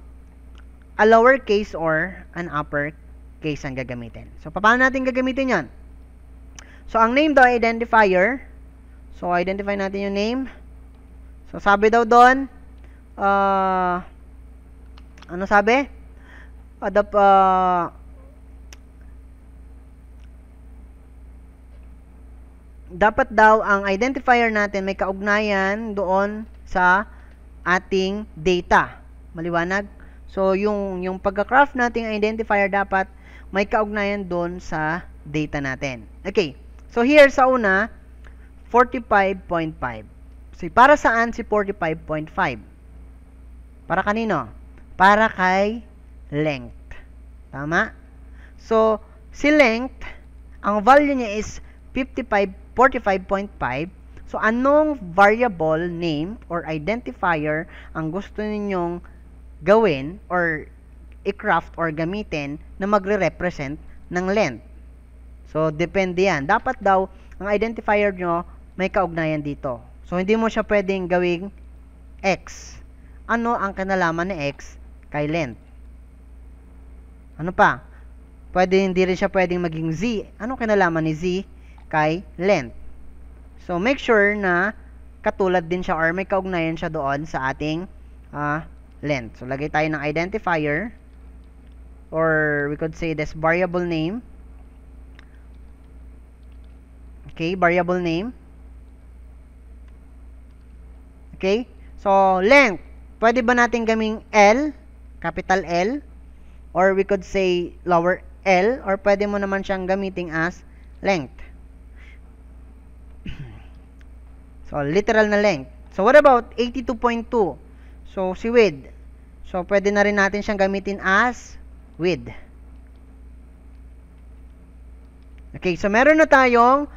lowercase or an uppercase. case ang gagamitin. So, paano natin gagamitin yan? So, ang name daw identifier. So, identify natin yung name. So, sabi daw doon, ano sabi? Dapat daw ang identifier natin may kaugnayan doon sa ating data. Maliwanag? So, yung pagka-craft nating identifier dapat may kaugnayan doon sa data natin. Okay. So, here sa una, 45.5. So, para saan si 45.5? Para kanino? Para kay length. Tama? So, si length, ang value niya is 45.5. So, anong variable name or identifier ang gusto ninyong gawin or i-craft or gamitin na magre-represent ng length? So, depende yan. Dapat daw, ang identifier nyo may kaugnayan dito. So, hindi mo siya pwedeng gawing X. Ano ang kinalaman ni X kay length? Ano pa? Hindi rin siya pwedeng maging Z. Ano kinalaman ni Z kay length? So, make sure na katulad din siya or may kaugnayan siya doon sa ating length. So, lagay tayo ng identifier or we could say this variable name. Okay, variable name. Okay? So, length. Pwede ba natin gaming L, capital L, or we could say lower L, or pwede mo naman siyang gamitin as length. So, literal na length. So, what about 82.2? So, si width. So, pwede na rin natin siyang gamitin as width. Okay, so meron na tayong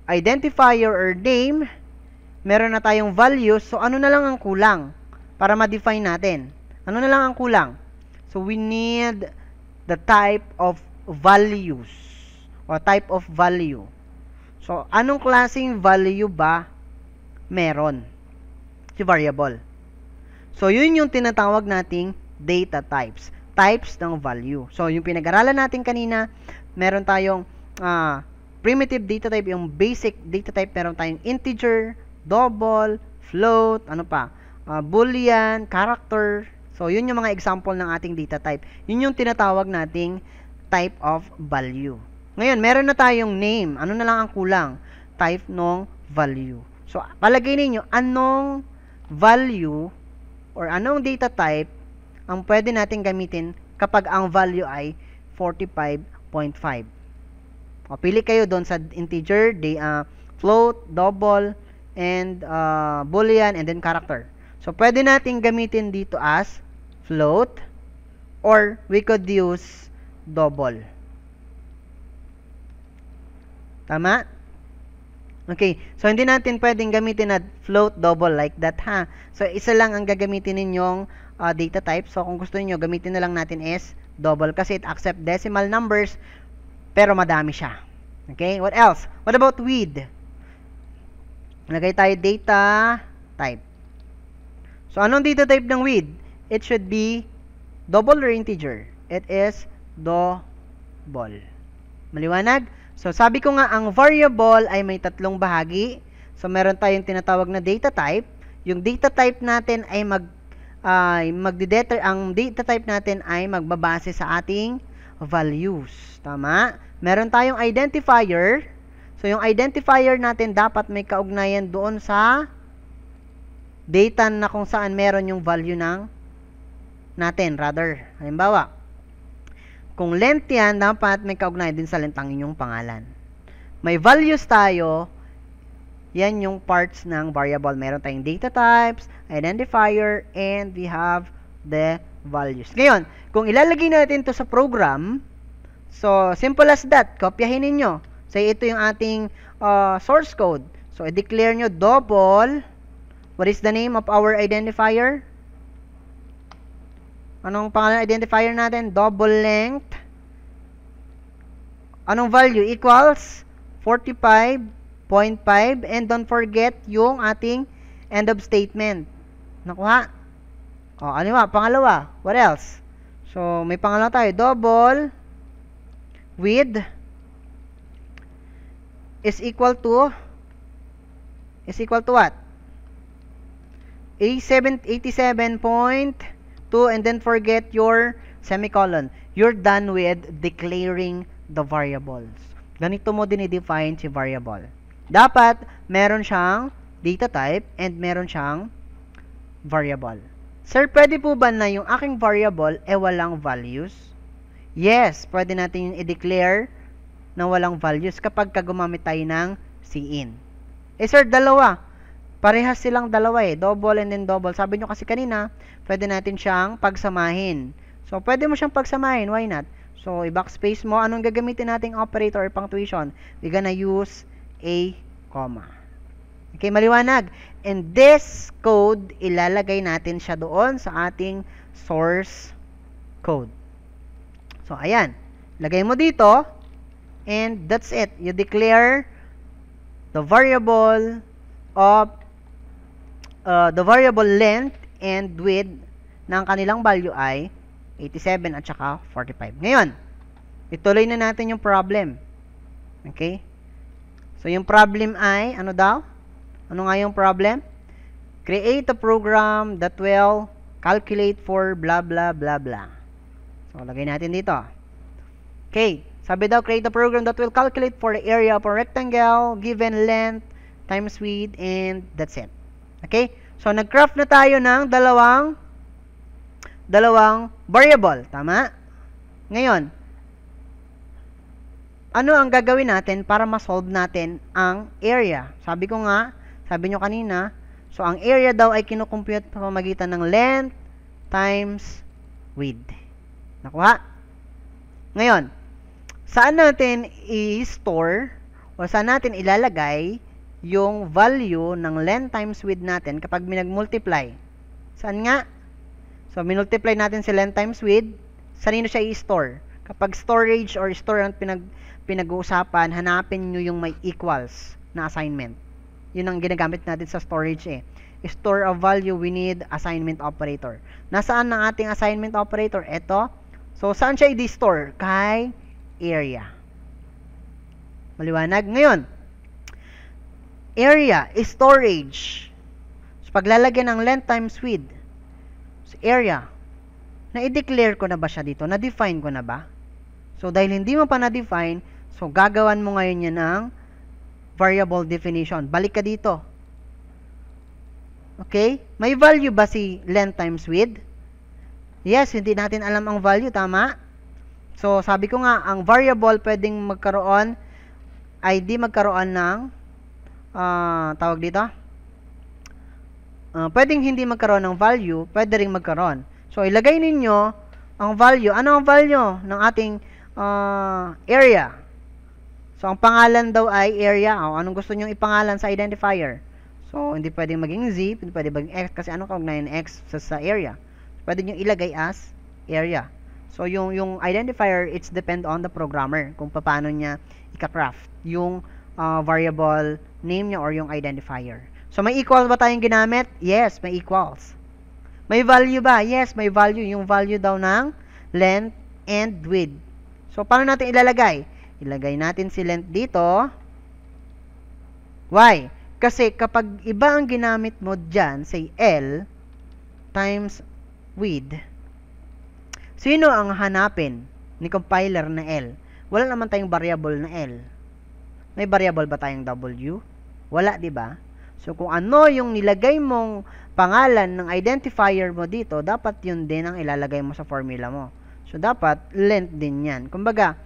identifier or name, meron na tayong values, so ano na lang ang kulang para ma-define natin? Ano na lang ang kulang? So, we need the type of values or type of value. So, anong klaseng value ba meron si variable? So, yun yung tinatawag nating data types. Types ng value. So, yung pinag-aralan natin kanina, meron tayong primitive data type, yung basic data type, meron tayong integer, double, float, ano pa, boolean, character. So, yun yung mga example ng ating data type. Yun yung tinatawag nating type of value. Ngayon, meron na tayong name. Ano na lang ang kulang? Type ng value. So, palagay ninyo, anong value or anong data type ang pwede natin gamitin kapag ang value ay 45.5. O, pili kayo doon sa integer, float, double, and boolean, and then character. So, pwede natin gamitin dito as float, or we could use double. Tama? Okay. So, hindi natin pwedeng gamitin na float, double like that, ha? So, isa lang ang gagamitin ninyong data type. So, kung gusto niyo gamitin na lang natin is double kasi it accept decimal numbers, pero madami siya. Okay? What else? What about width? Lagay tayo data type. So, anong data type ng width? It should be double or integer? It is double. Maliwanag? So, sabi ko nga, ang variable ay may tatlong bahagi. So, meron tayong tinatawag na data type. Yung data type natin ay ang data type natin ay magbabase sa ating values. Tama? Meron tayong identifier. So, yung identifier natin dapat may kaugnayan doon sa data na kung saan meron yung value ng natin, rather. Halimbawa, kung length yan, dapat may kaugnayan din sa length ang inyong pangalan. May values tayo, yan yung parts ng variable. Meron tayong data types, identifier, and we have the values. Ngayon, kung ilalagay natin to sa program, so, simple as that. Kopyahin ninyo. Say, ito yung ating source code. So, i-declare nyo double. What is the name of our identifier? Anong pangalan identifier natin? Double length. Anong value? Equals 45.5. And don't forget yung ating end of statement. Nakuha? O, ano ba? Pangalawa. What else? So, may pangalawa tayo. Double width is equal to what? 87.2, and then forget your semicolon. You're done with declaring the variables. Ganito mo dinidefine si variable. Dapat meron siyang data type and meron siyang variable. Sir, pwede po ba na yung aking variable walang values? Yes, pwede natin yung i-declare na walang values kapag gumamit tayo ng cin. Sir, dalawa. Parehas silang dalawa double and then double. Sabi nyo kasi kanina, pwede natin siyang pagsamahin. So, pwede mo siyang pagsamahin. Why not? So, i-backspace mo. Anong gagamitin nating operator or punctuation? We're gonna use a comma. Okay, maliwanag. And this code, ilalagay natin siya doon sa ating source code. So, ayan. Lagay mo dito. And that's it. You declare the variable of the variable length and width ng kanilang value ay 87 at saka 45. Ngayon, ituloy na natin yung problem. Okay? So, yung problem ay, ano daw? Ano nga yung problem? Create a program that will calculate for blah, blah, blah, blah. So, lagay natin dito. Okay. Sabi daw, create a program that will calculate for the area of a rectangle, given length, times width, and that's it. Okay? So, nag-craft na tayo ng dalawang variable. Tama? Ngayon, ano ang gagawin natin para ma-solve natin ang area? Sabi ko nga, sabi nyo kanina, so, ang area daw ay kinukompute sa pamamagitan ng length times width. Nakuha? Ngayon, saan natin i-store o saan natin ilalagay yung value ng length times width natin kapag minag-multiply? Saan nga? So, minultiply natin si length times width. Saan siya i-store? Kapag storage or store ang pinag-uusapan, hanapin nyo yung may equals na assignment. Yun ang ginagamit natin sa storage Store of value, we need assignment operator. Nasaan ang ating assignment operator? Ito. So, saan siya i-store? Kay area. Maliwanag? Ngayon, area is storage. So, paglalagyan ng length times width, so, area, na-declare ko na ba siya dito? Na-define ko na ba? So, dahil hindi mo pa na-define, so, gagawan mo ngayon yan ng variable definition. Balik ka dito. Okay? May value ba si length times width? Yes, hindi natin alam ang value. Tama? So, sabi ko nga, ang variable pwedeng magkaroon ay di magkaroon ng tawag dito? Pwedeng hindi magkaroon ng value, pwede ring magkaroon. So, ilagay ninyo ang value. Ano ang value ng ating area? So, ang pangalan daw ay area. Anong gusto nyo ipangalan sa identifier? So, hindi pwedeng maging z, hindi pwedeng maging x, kasi anong kaugnayan ng x sa area? Pwede nyo ilagay as area. So, yung identifier, it's depend on the programmer kung paano niya ika-craft yung variable name niya or yung identifier. So, may equal ba tayong ginamit? Yes, may equals. May value ba? Yes, may value. Yung value daw ng length and width. So, paano natin ilalagay? Ilagay natin si length dito. Why? Kasi kapag iba ang ginamit mo dyan, say L times width, sino ang hanapin ni compiler na L? Wala naman tayong variable na L. May variable ba tayong W? Wala, di ba? So, kung ano yung nilagay mong pangalan ng identifier mo dito, dapat yun din ang ilalagay mo sa formula mo. So, dapat length din yan. Kumbaga,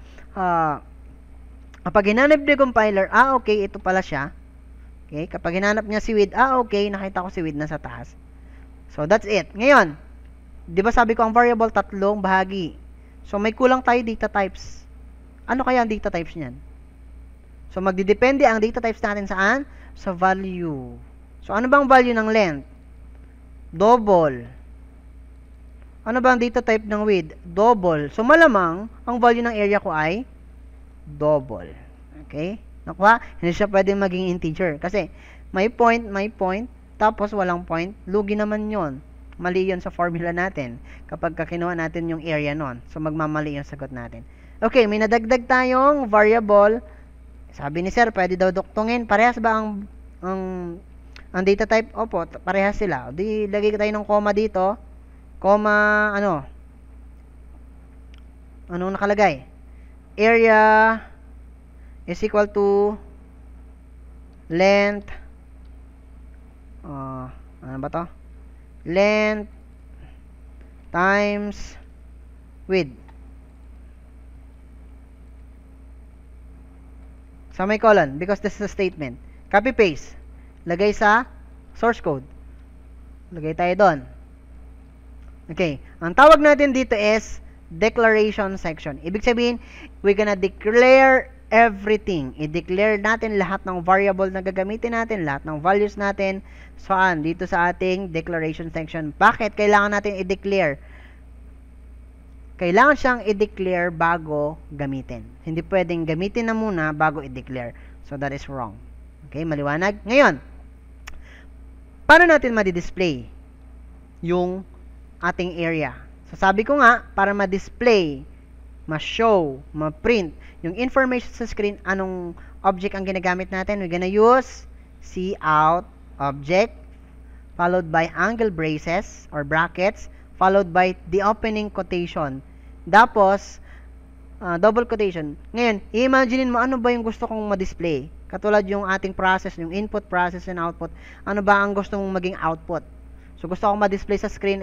kapag hinanap ni compiler, okay, ito pala siya. Okay, kapag hinanap niya si width, okay, nakita ko si width na sa taas. So, that's it. Ngayon, di ba sabi ko ang variable tatlong bahagi? So, may kulang tayo data types. Ano kaya ang data types niyan? So, magdidepende ang data types natin saan? Sa value. So, ano bang value ng length? Double. Ano ba ang data type ng width? Double. So, malamang, ang value ng area ko ay double. Okay? Nakuha? Hindi siya pwedeng maging integer. Kasi, may point, tapos walang point. Lugi naman yon. mali yun sa formula natin kapag kinuha natin yung area nun. So, magmamali yung sagot natin. Okay, may nadagdag tayong variable. Sabi ni sir, pwede daw duktungin. Parehas ba ang data type? Opo, parehas sila. Di, lagay tayo ng comma dito. Comma, anong nakalagay? Area is equal to length. Ano ba to? Length times width. Sa may colon, because this is a statement. Copy paste. Lagay sa source code. Lagay tayo doon. Okay. Ang tawag natin dito is declaration section. Ibig sabihin, we're gonna declare everything. I-declare natin lahat ng variable na gagamitin natin, lahat ng values natin. Saan? Dito sa ating declaration section. Bakit kailangan natin i-declare? Kailangan siyang i-declare bago gamitin. Hindi pwedeng gamitin na muna bago i-declare. So, that is wrong. Okay, maliwanag? Ngayon, paano natin ma-display yung ating area? So, sabi ko nga, para ma-display, ma-show, ma-print, yung information sa screen, anong object ang ginagamit natin? We're gonna use cout object, followed by angle braces or brackets, followed by the opening quotation. Tapos, double quotation. Ngayon, i-imaginein mo ano ba yung gusto kong ma-display. Katulad yung ating process, yung input, process, and output. Ano ba ang gusto mong maging output? So, gusto kong ma-display sa screen,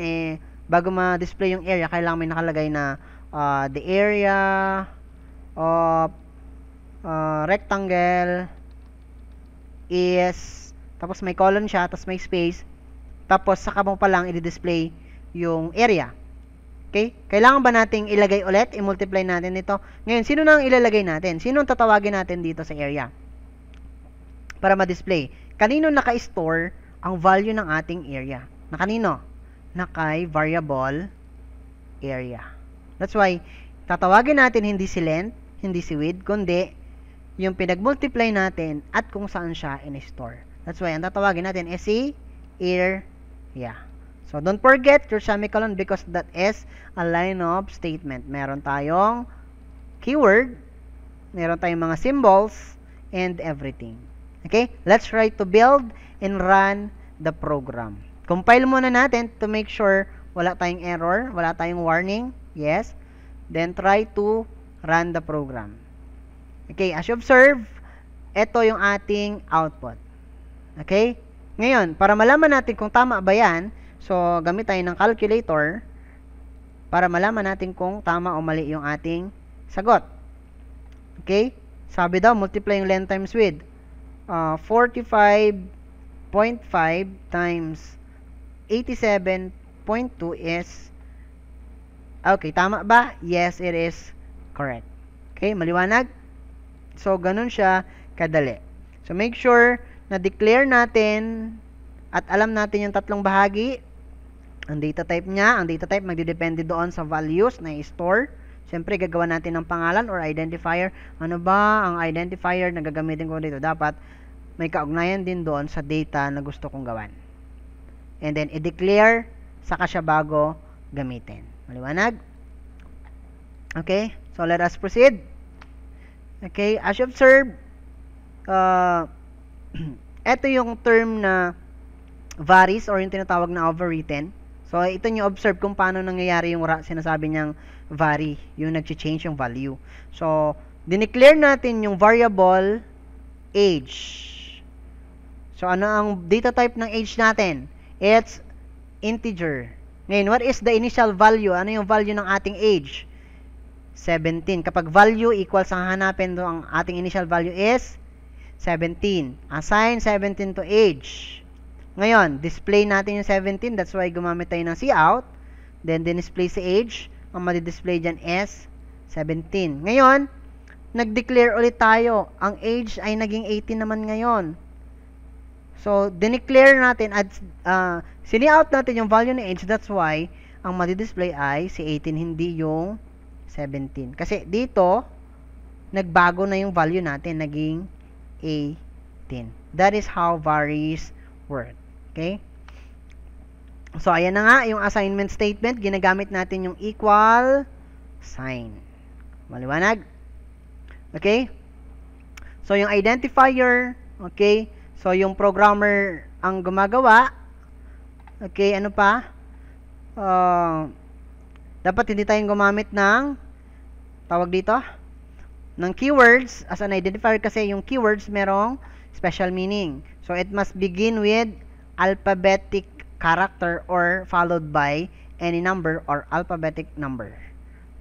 bago ma-display yung area, kailangan may nakalagay na the area of rectangle is, tapos may colon siya, tapos may space, tapos saka mo pa lang i-display yung area. Okay? Kailangan ba nating ilagay ulit? I-multiply natin ito. Ngayon, sino na ang ilalagay natin? Sino ang tatawagin natin dito sa area? Para ma-display. Kanino naka-store ang value ng ating area? Na kanino? Na kay variable area. That's why, tatawagin natin hindi si length, hindi si width, kundi yung pinag-multiply natin at kung saan siya in-store. That's why, ang tatawagin natin is si area. So, don't forget your semicolon because that is a line of statement. Meron tayong keyword, meron tayong mga symbols, and everything. Okay? Let's try to build and run the program. Compile muna natin to make sure wala tayong error, wala tayong warning. Yes. Then, try to run the program. Okay? As you observe, ito yung ating output. Okay? Ngayon, para malaman natin kung tama ba yan, so, gamit tayo ng calculator para malaman natin kung tama o mali yung ating sagot. Okay? Sabi daw, multiply yung length times width. 45.5 times 87.2 is, okay, tama ba? Yes, it is correct. Okay, maliwanag? So, ganun siya kadali. So, make sure na declare natin at alam natin yung tatlong bahagi. Ang data type niya, ang data type magdidepende doon sa values na i-store. Siyempre, gagawa natin ng pangalan or identifier. Ano ba ang identifier na gagamitin ko dito? Dapat may kaugnayan din doon sa data na gusto kong gawan. And then, i-declare, saka siya bago gamitin. Maliwanag? Okay? So, let us proceed. Okay? As you observe, ito yung term na varies or yung tinatawag na overwritten. So, ito nyo observe kung paano nangyayari yung sinasabi niyang vary, yung nag-change yung value. So, dineclare natin yung variable age. So, ano ang data type ng age natin? It's integer. Ngayon, what is the initial value? Ano yung value ng ating age? 17. Kapag value equals, ang hanapin doon, ang ating initial value is 17. Assign 17 to age. Ngayon, display natin yung 17. That's why gumamit tayo ng cout. Then, display si age. Ang madi-display dyan is 17. Ngayon, nag-declare ulit tayo. Ang age ay naging 18 naman ngayon. So, dineclare natin at sini-out natin yung value ng age. That's why, ang madi-display ay si 18, hindi yung 17. Kasi dito, nagbago na yung value natin. Naging 18. That is how varies work. Okay? So, ayan na nga, yung assignment statement, ginagamit natin yung equal sign. Maliwanag? Okay? So, yung identifier, okay? So, yung programmer ang gumagawa. Okay, ano pa? Dapat hindi tayong gumamit ng, tawag dito, ng keywords as an identifier kasi yung keywords merong special meaning. So, it must begin with alphabetic character or followed by any number or alphabetic number.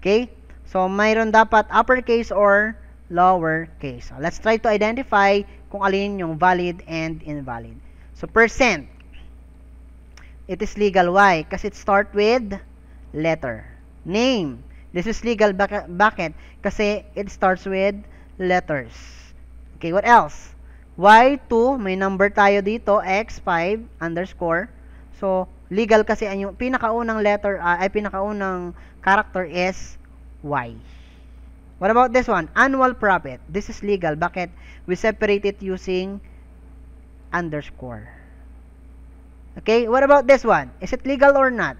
Okay? So, mayroon dapat uppercase or lowercase. So, let's try to identify kung alin yung valid and invalid. So, percent. It is legal. Why? Kasi it start with letter. Name. This is legal. Bakit? Kasi it starts with letters. Okay, what else? Y2, may number tayo dito, X5 underscore. So, legal kasi ang yung pinakaunang letter, pinakaunang character is Y. What about this one? Annual profit. This is legal. Bakit? We separate it using underscore. Okay, what about this one? Is it legal or not?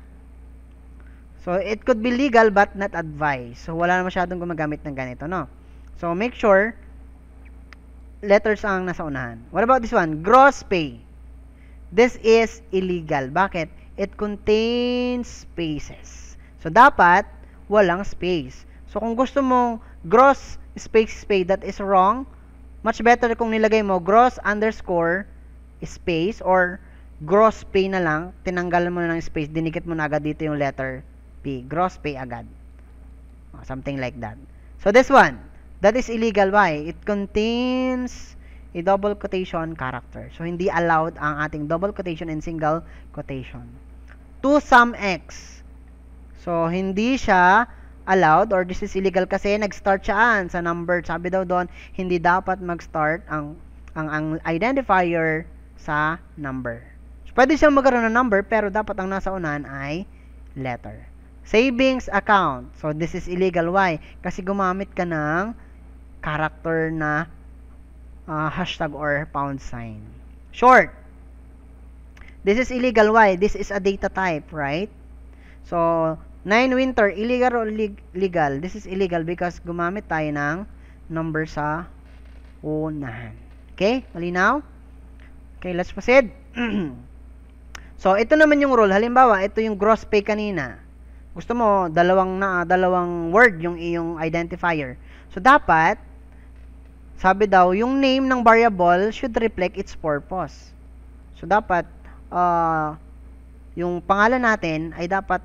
So, it could be legal but not advised. So, wala na masyadong gumagamit ng ganito, no? So, make sure letters ang nasa unahan. What about this one? Gross pay. This is illegal. Bakit? It contains spaces. So, dapat walang space. So, kung gusto mong gross space, that is wrong. Much better kung nilagay mo gross underscore space or gross pay na lang. Tinanggal mo na ng space. Dinikit mo na agad dito yung letter P. Gross pay agad. Something like that. So, this one. That is illegal. Why? It contains a double quotation character. So, hindi allowed ang ating double quotation and single quotation. To sum X. So, hindi siya allowed or this is illegal kasi nag-start siya sa number. Sabi daw doon, hindi dapat mag-start ang identifier sa number. So, pwede siyang magkaroon ng number pero dapat ang nasa unahan ay letter. Savings account. So, this is illegal. Why? Kasi gumamit ka ng character na hashtag or pound sign. Short. This is illegal. Why? This is a data type, right? So, 9 winter, illegal or legal? This is illegal because gumamit tayo ng number sa unahan. Okay? Malinaw? Okay, let's proceed. So, ito naman yung rule. Halimbawa, ito yung gross pay kanina. Gusto mo, dalawang word yung iyong identifier. So, dapat, sabi daw, yung name ng variable should reflect its purpose. So, dapat, yung pangalan natin ay dapat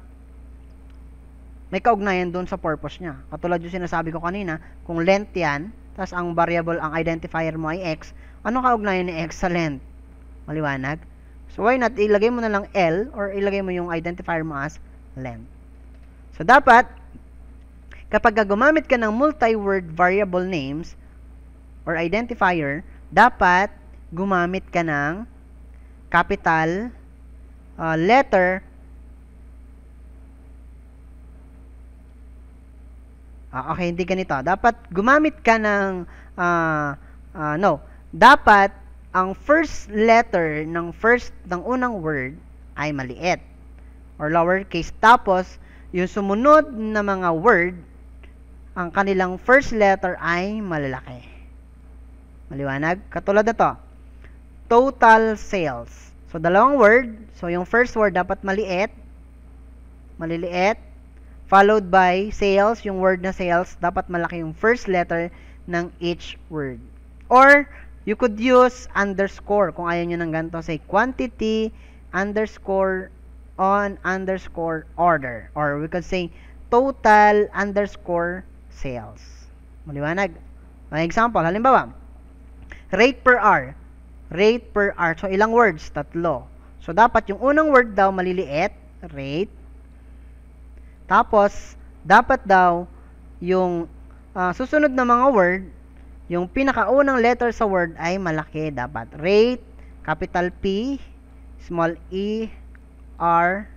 may kaugnayan doon sa purpose niya. Katulad yung sinasabi ko kanina, kung length yan, tapos ang variable, ang identifier mo ay X, ano kaugnayan ni X sa length? Maliwanag? So, why not, ilagay mo na lang L or ilagay mo yung identifier mo as length. So, dapat, kapag gumamit ka ng multi-word variable names, or identifier, dapat gumamit ka ng capital letter okay, hindi ganito. Dapat gumamit ka ng dapat ang first letter ng unang word ay maliit or lowercase. Tapos, yung sumunod na mga word, ang kanilang first letter ay malalaki. Maliwanag? Katulad na to. Total sales. So, dalawang word. So, yung first word dapat maliit. Maliliit. Followed by sales. Yung word na sales, dapat malaki yung first letter ng each word. Or, you could use underscore. Kung ayaw nyo ng ganito, say quantity underscore on underscore order. Or we could say total underscore sales. Maliwanag? May example. Halimbawa, rate per hour. Rate per hour. So, ilang words? 3. So, dapat yung unang word daw maliliit, rate. Tapos, dapat daw yung susunod na mga word, yung pinakaunang letter sa word ay malaki. Dapat rate, capital P, small e, R,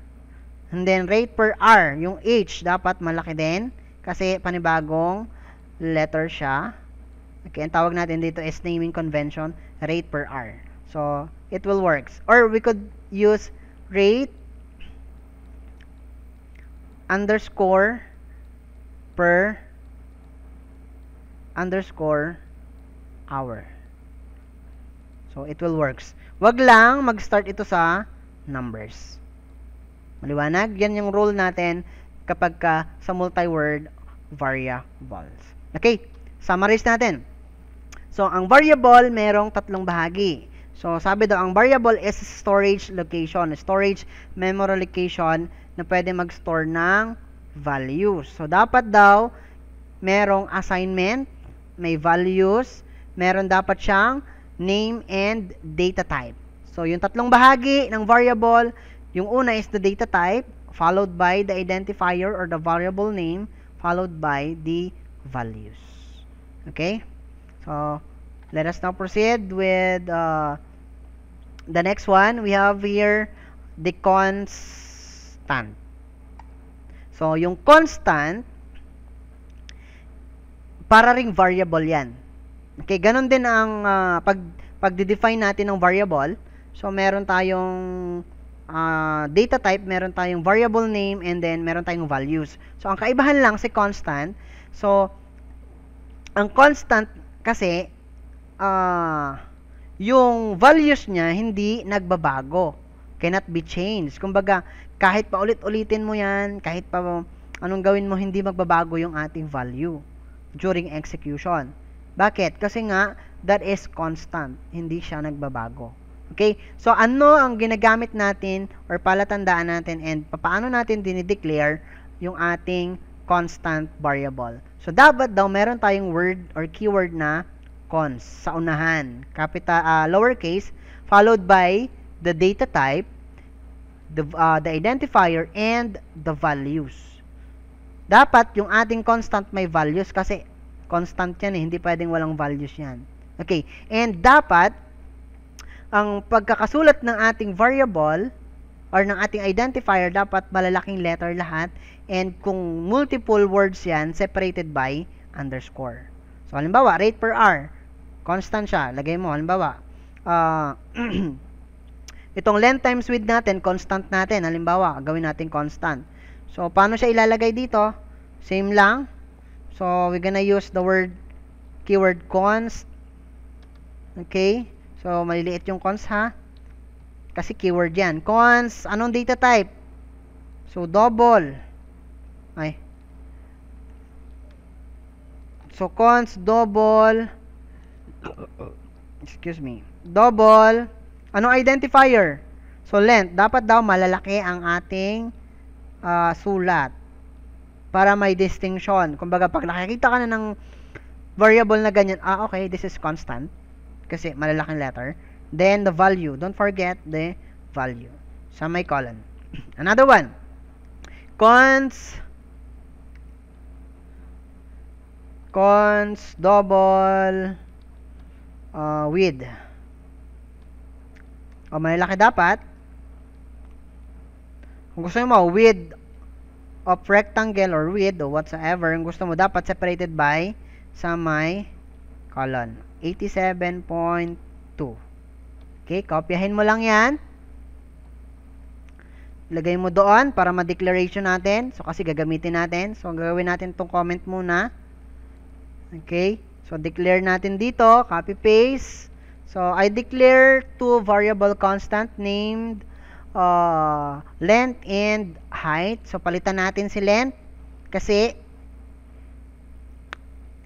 and then rate per hour. Yung H, dapat malaki din kasi panibagong letter siya. Okay, ang tawag natin dito is naming convention, rate per hour. So, it will work. Or we could use rate underscore per underscore hour. So, it will works. Wag lang mag-start ito sa numbers. Maliwanag? Yan yung rule natin kapag sa multi-word variables. Okay, summarize natin. So, ang variable, merong tatlong bahagi. So, sabi daw, ang variable is storage location. Storage memory location na pwede mag-store ng values. So, dapat daw, merong assignment, may values, meron dapat siyang name and data type. So, yung tatlong bahagi ng variable, yung una is the data type, followed by the identifier or the variable name, followed by the values. Okay? So, let us now proceed with the next one. We have here the constant. So, yung constant, para ring variable yan. Okay, ganun din ang pag-define natin ng variable. So, meron tayong data type, meron tayong variable name, and then meron tayong values. So, ang kaibahan lang si constant. So, ang constant kasi, yung values niya hindi nagbabago. Cannot be changed. Kumbaga, kahit pa ulit-ulitin mo yan, kahit pa anong gawin mo, hindi magbabago yung ating value during execution. Bakit? Kasi nga, that is constant. Hindi siya nagbabago. Okay? So, ano ang ginagamit natin or palatandaan natin and paano natin dinideclare yung ating constant variable? So, dapat daw meron tayong word or keyword na cons sa unahan. Lowercase, followed by the data type, the identifier, and the values. Dapat yung ating constant may values kasi constant yan eh. Hindi pwedeng walang values yan. Okay. And dapat, ang pagkakasulat ng ating variable or ng ating identifier, dapat malalaking letter lahat. And kung multiple words yan, separated by underscore. So, halimbawa, rate per hour. Constant siya. Lagay mo, halimbawa, itong length times width natin, constant natin. Halimbawa, gawin natin constant. So, paano siya ilalagay dito? Same lang. So, we're gonna use the keyword const. Okay? So, maliliit yung const ha. Kasi keyword yan. Const, anong data type? So, double. Ay. So, const double. Excuse me. Double. Anong identifier? So, length. Dapat daw malalaki ang ating sulat. Para may distinction. Kumbaga, pag nakikita ka na ng variable na ganyan, okay, this is constant. Kasi malalaking letter. Then, the value. Don't forget the value. Semicolon. Another one. Const double width. O, malalaki dapat. Kung gusto mo, width of rectangle or width or whatsoever, kung gusto mo, dapat separated by semicolon. 87.2. Okay, kopyahin mo lang yan. Lagay mo doon para ma-declaration natin. So, kasi gagamitin natin. So, gagawin natin itong comment muna. Okay, so declare natin dito. Copy-paste. So, I declare two variable constant named length and height. So, palitan natin si length kasi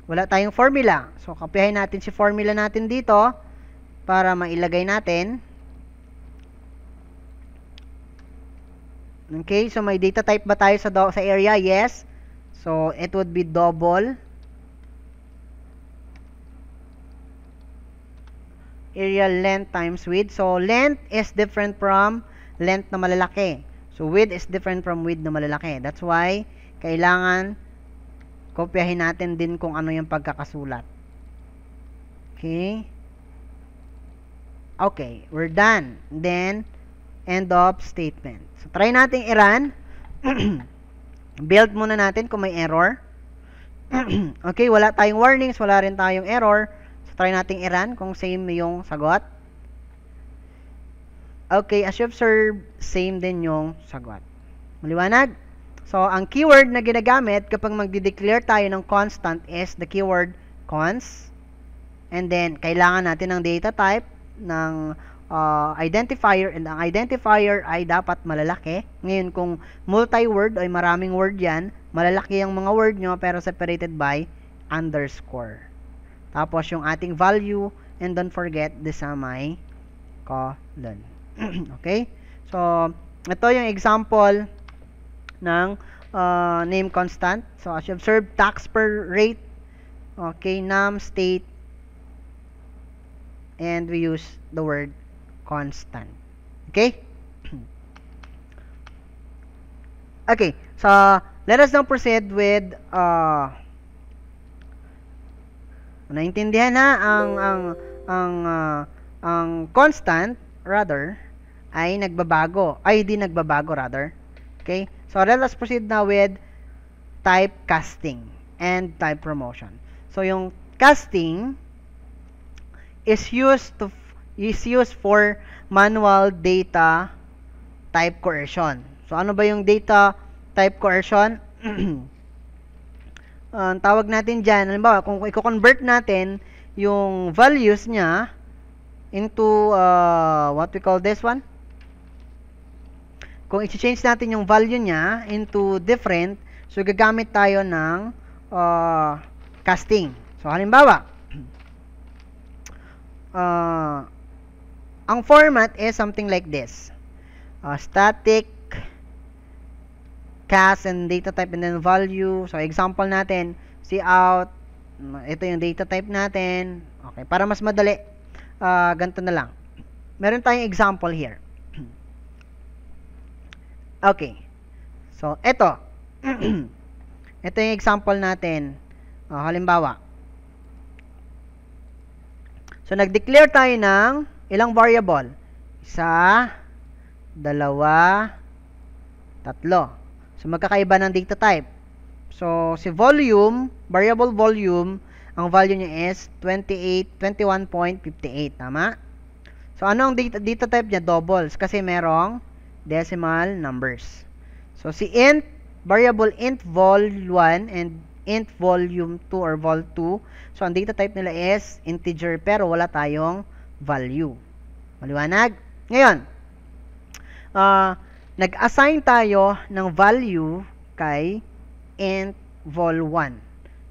wala tayong formula. So, kopyahin natin si formula natin dito para mailagay natin. Okay, so may data type ba tayo sa area? Yes. So, it would be double. Area length times width. So, length is different from length na malalaki. So, width is different from width na malalaki. That's why, kailangan kopyahin natin din kung ano yung pagkakasulat. Okay. Okay, we're done. Then, end of statement. So, try natin i-run. Build muna natin kung may error. Okay, wala tayong warnings, wala rin tayong error. So, try natin i-run kung same yung sagot. Okay, as you observe, same din yung sagot. Maliwanag? So, ang keyword na ginagamit kapag magde-declare tayo ng constant is the keyword cons. And then, kailangan natin ng data type ng identifier, and ang identifier ay dapat malalaki. Ngayon, kung multi-word ay maraming word yan, malalaki ang mga word nyo pero separated by underscore. Tapos, yung ating value, and don't forget the semicolon. Okay? So, ito yung example ng name constant. So, as you observe, tax per rate, okay, num, state, and we use the word constant. Okay? Okay, so let us now proceed with naintindihan na ang constant rather ay nagbabago. Ay di nagbabago rather. Okay? So let us proceed now with type casting and type promotion. So yung casting is used for manual data type coercion. So ano ba yung data type coercion? Tawag natin diyan, halimbawa kung i-convert natin yung values niya into what we call this one, kung i-change natin yung value niya into different, so gagamit tayo ng casting. So halimbawa, ang format is something like this. Static, cast, and data type, and then value. So example natin, cout, ito yung data type natin. Okay, para mas madali, ganito na lang. Meron tayong example here. Okay. So, ito. Ito yung example natin. Halimbawa. So, nag-declare tayo ng ilang variable? 1, 2, 3. So, magkakaiba ng data type. So, si volume, variable volume, ang value niya is 21.58. Tama? So, ano ang data type niya? Doubles. Kasi merong decimal numbers. So, si int, variable int vol1 and int volume 2 or vol2. So, ang data type nila is integer pero wala tayong value. Maliwanag? Ngayon, nag-assign tayo ng value kay int vol1.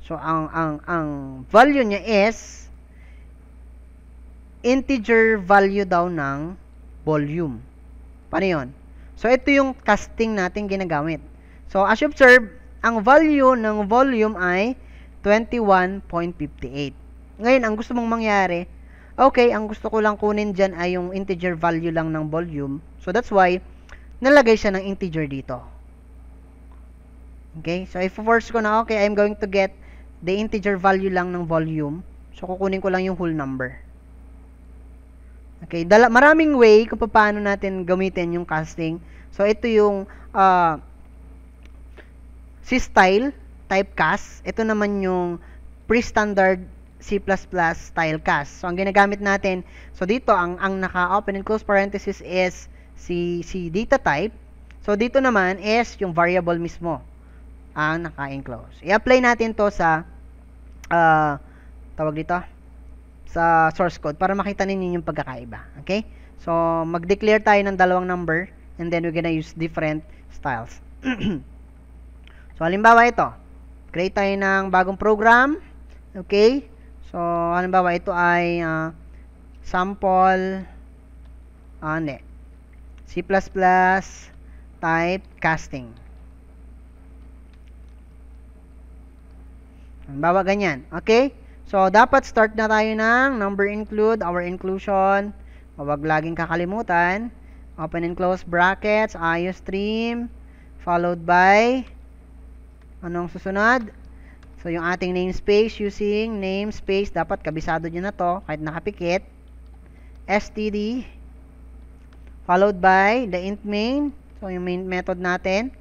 So, ang value niya is integer value daw ng volume. Paano yun? So, ito yung casting natin ginagamit. So, as you observe, ang value ng volume ay 21.58. Ngayon, ang gusto mong mangyari, okay, ang gusto ko lang kunin dyan ay yung integer value lang ng volume. So, that's why, nalagay siya ng integer dito. Okay? So, if force ko na, okay, I'm going to get the integer value lang ng volume. So, kukunin ko lang yung whole number. Okay, maraming way kung paano natin gamitin yung casting. So, ito yung si style, typecast. Ito naman yung pre-standard C++ style cast. So, ang ginagamit natin, so dito, ang naka-open and close parenthesis is si data type. So, dito naman is yung variable mismo ang naka-enclose. I-apply natin to sa tawag dito, sa source code para makita ninyo yung pagkakaiba. Okay? So, mag-declare tayo ng dalawang number and then we're gonna use different styles. So, halimbawa ito. Create tayo ng bagong program. Okay? So, halimbawa ito ay sample C++ type casting. Halimbawa ganyan. Okay? So, dapat start na tayo ng number include, our inclusion. Huwag laging kakalimutan. Open and close brackets, IOStream, followed by, anong susunod? So, yung ating namespace using namespace, dapat kabisado nyo na to, kahit nakapikit. std, followed by the int main. So, yung main method natin.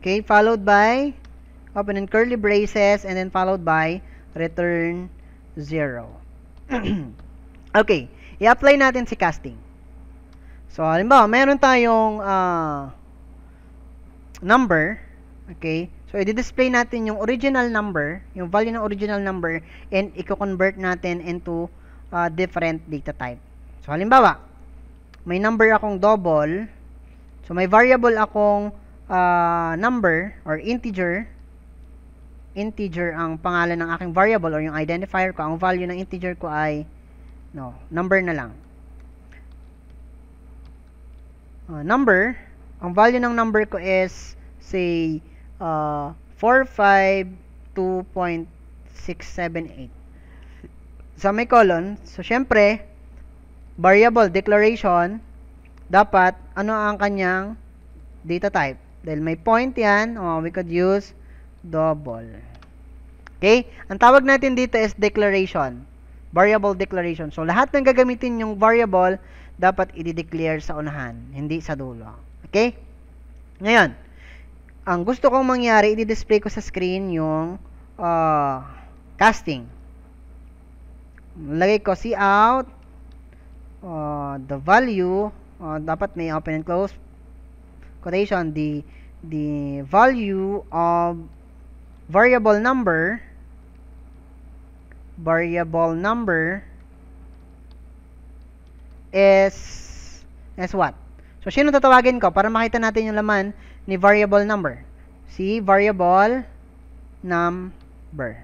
Okay, followed by open and curly braces and then followed by return 0. Okay, i-apply natin si casting. So, halimbawa, meron tayong number, okay? So, i-display natin yung original number, yung value ng original number, and i-convert natin into different data type. So, halimbawa, may number akong double, so may variable akong number or integer ang pangalan ng aking variable or yung identifier ko. Ang value ng integer ko ay number na lang. Number, ang value ng number ko is say 452.678. Sa may colon, so syempre variable declaration, dapat ano ang kanyang data type? Dahil may point yan, we could use double. Okay? Ang tawag natin dito is declaration. Variable declaration. So, lahat ng gagamitin yung variable, dapat i-declare sa unahan, hindi sa dulo. Okay? Ngayon, ang gusto kong mangyari, i-display ko sa screen yung casting. Lagay ko cout, the value, dapat may open and close quotation, the value of variable number is what? So, sino tatawagin ko para makita natin yung laman ni variable number? Si variable number.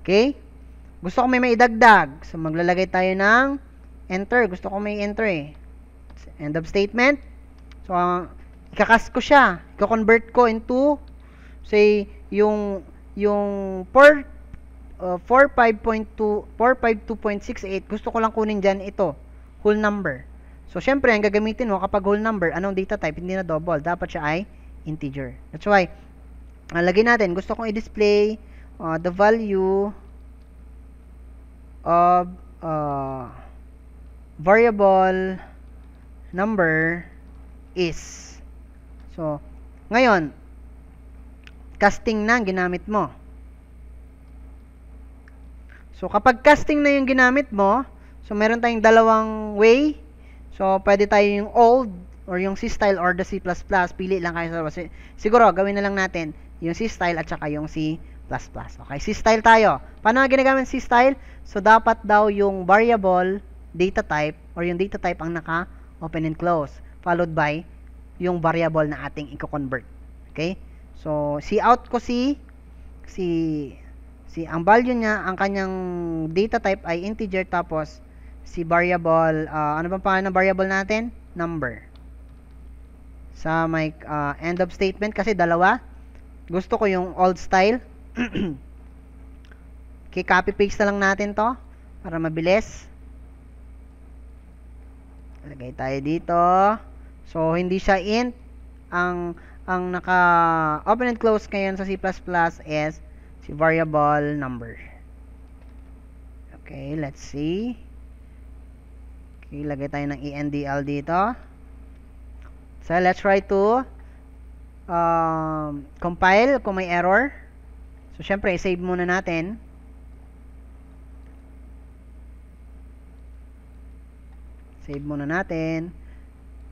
Okay? Gusto ko may maidagdag. So, maglalagay tayo ng enter. Gusto ko may enter eh. End of statement. So, ikakas ko siya. Iko-convert ko into, say, yung 452.68, gusto ko lang kunin dyan ito, whole number. So, syempre, ang gagamitin mo kapag whole number, anong data type? Hindi na double. Dapat siya ay integer. That's why, lagay natin, gusto kong i-display the value of variable number is. So, ngayon, casting na ang ginamit mo. So, kapag casting na yung ginamit mo, so, meron tayong dalawang way. So, pwede tayo yung old or yung C-style or the C++. Pili lang kayo sa dalawa. Siguro, gawin na lang natin yung C-style at saka yung C++. Okay, C-style tayo. Paano nga ginagamit C-style? So, dapat daw yung variable data type or yung data type ang naka-open and close. Followed by yung variable na ating i-convert. Okay? So, cout ko ang value niya, ang kanyang data type ay integer, tapos si variable, ano bang pangalan ng variable natin? Number. Sa may end of statement, kasi dalawa. Gusto ko yung old style. Okay, copy-paste na lang natin to para mabilis. Lagay tayo dito. So, hindi siya int. Ang naka-open and close ngayon sa C++ is si variable number. Okay, let's see. Okay, lagay tayo ng endl dito. So, let's try to compile kung may error. So, syempre, save muna natin. Save muna natin.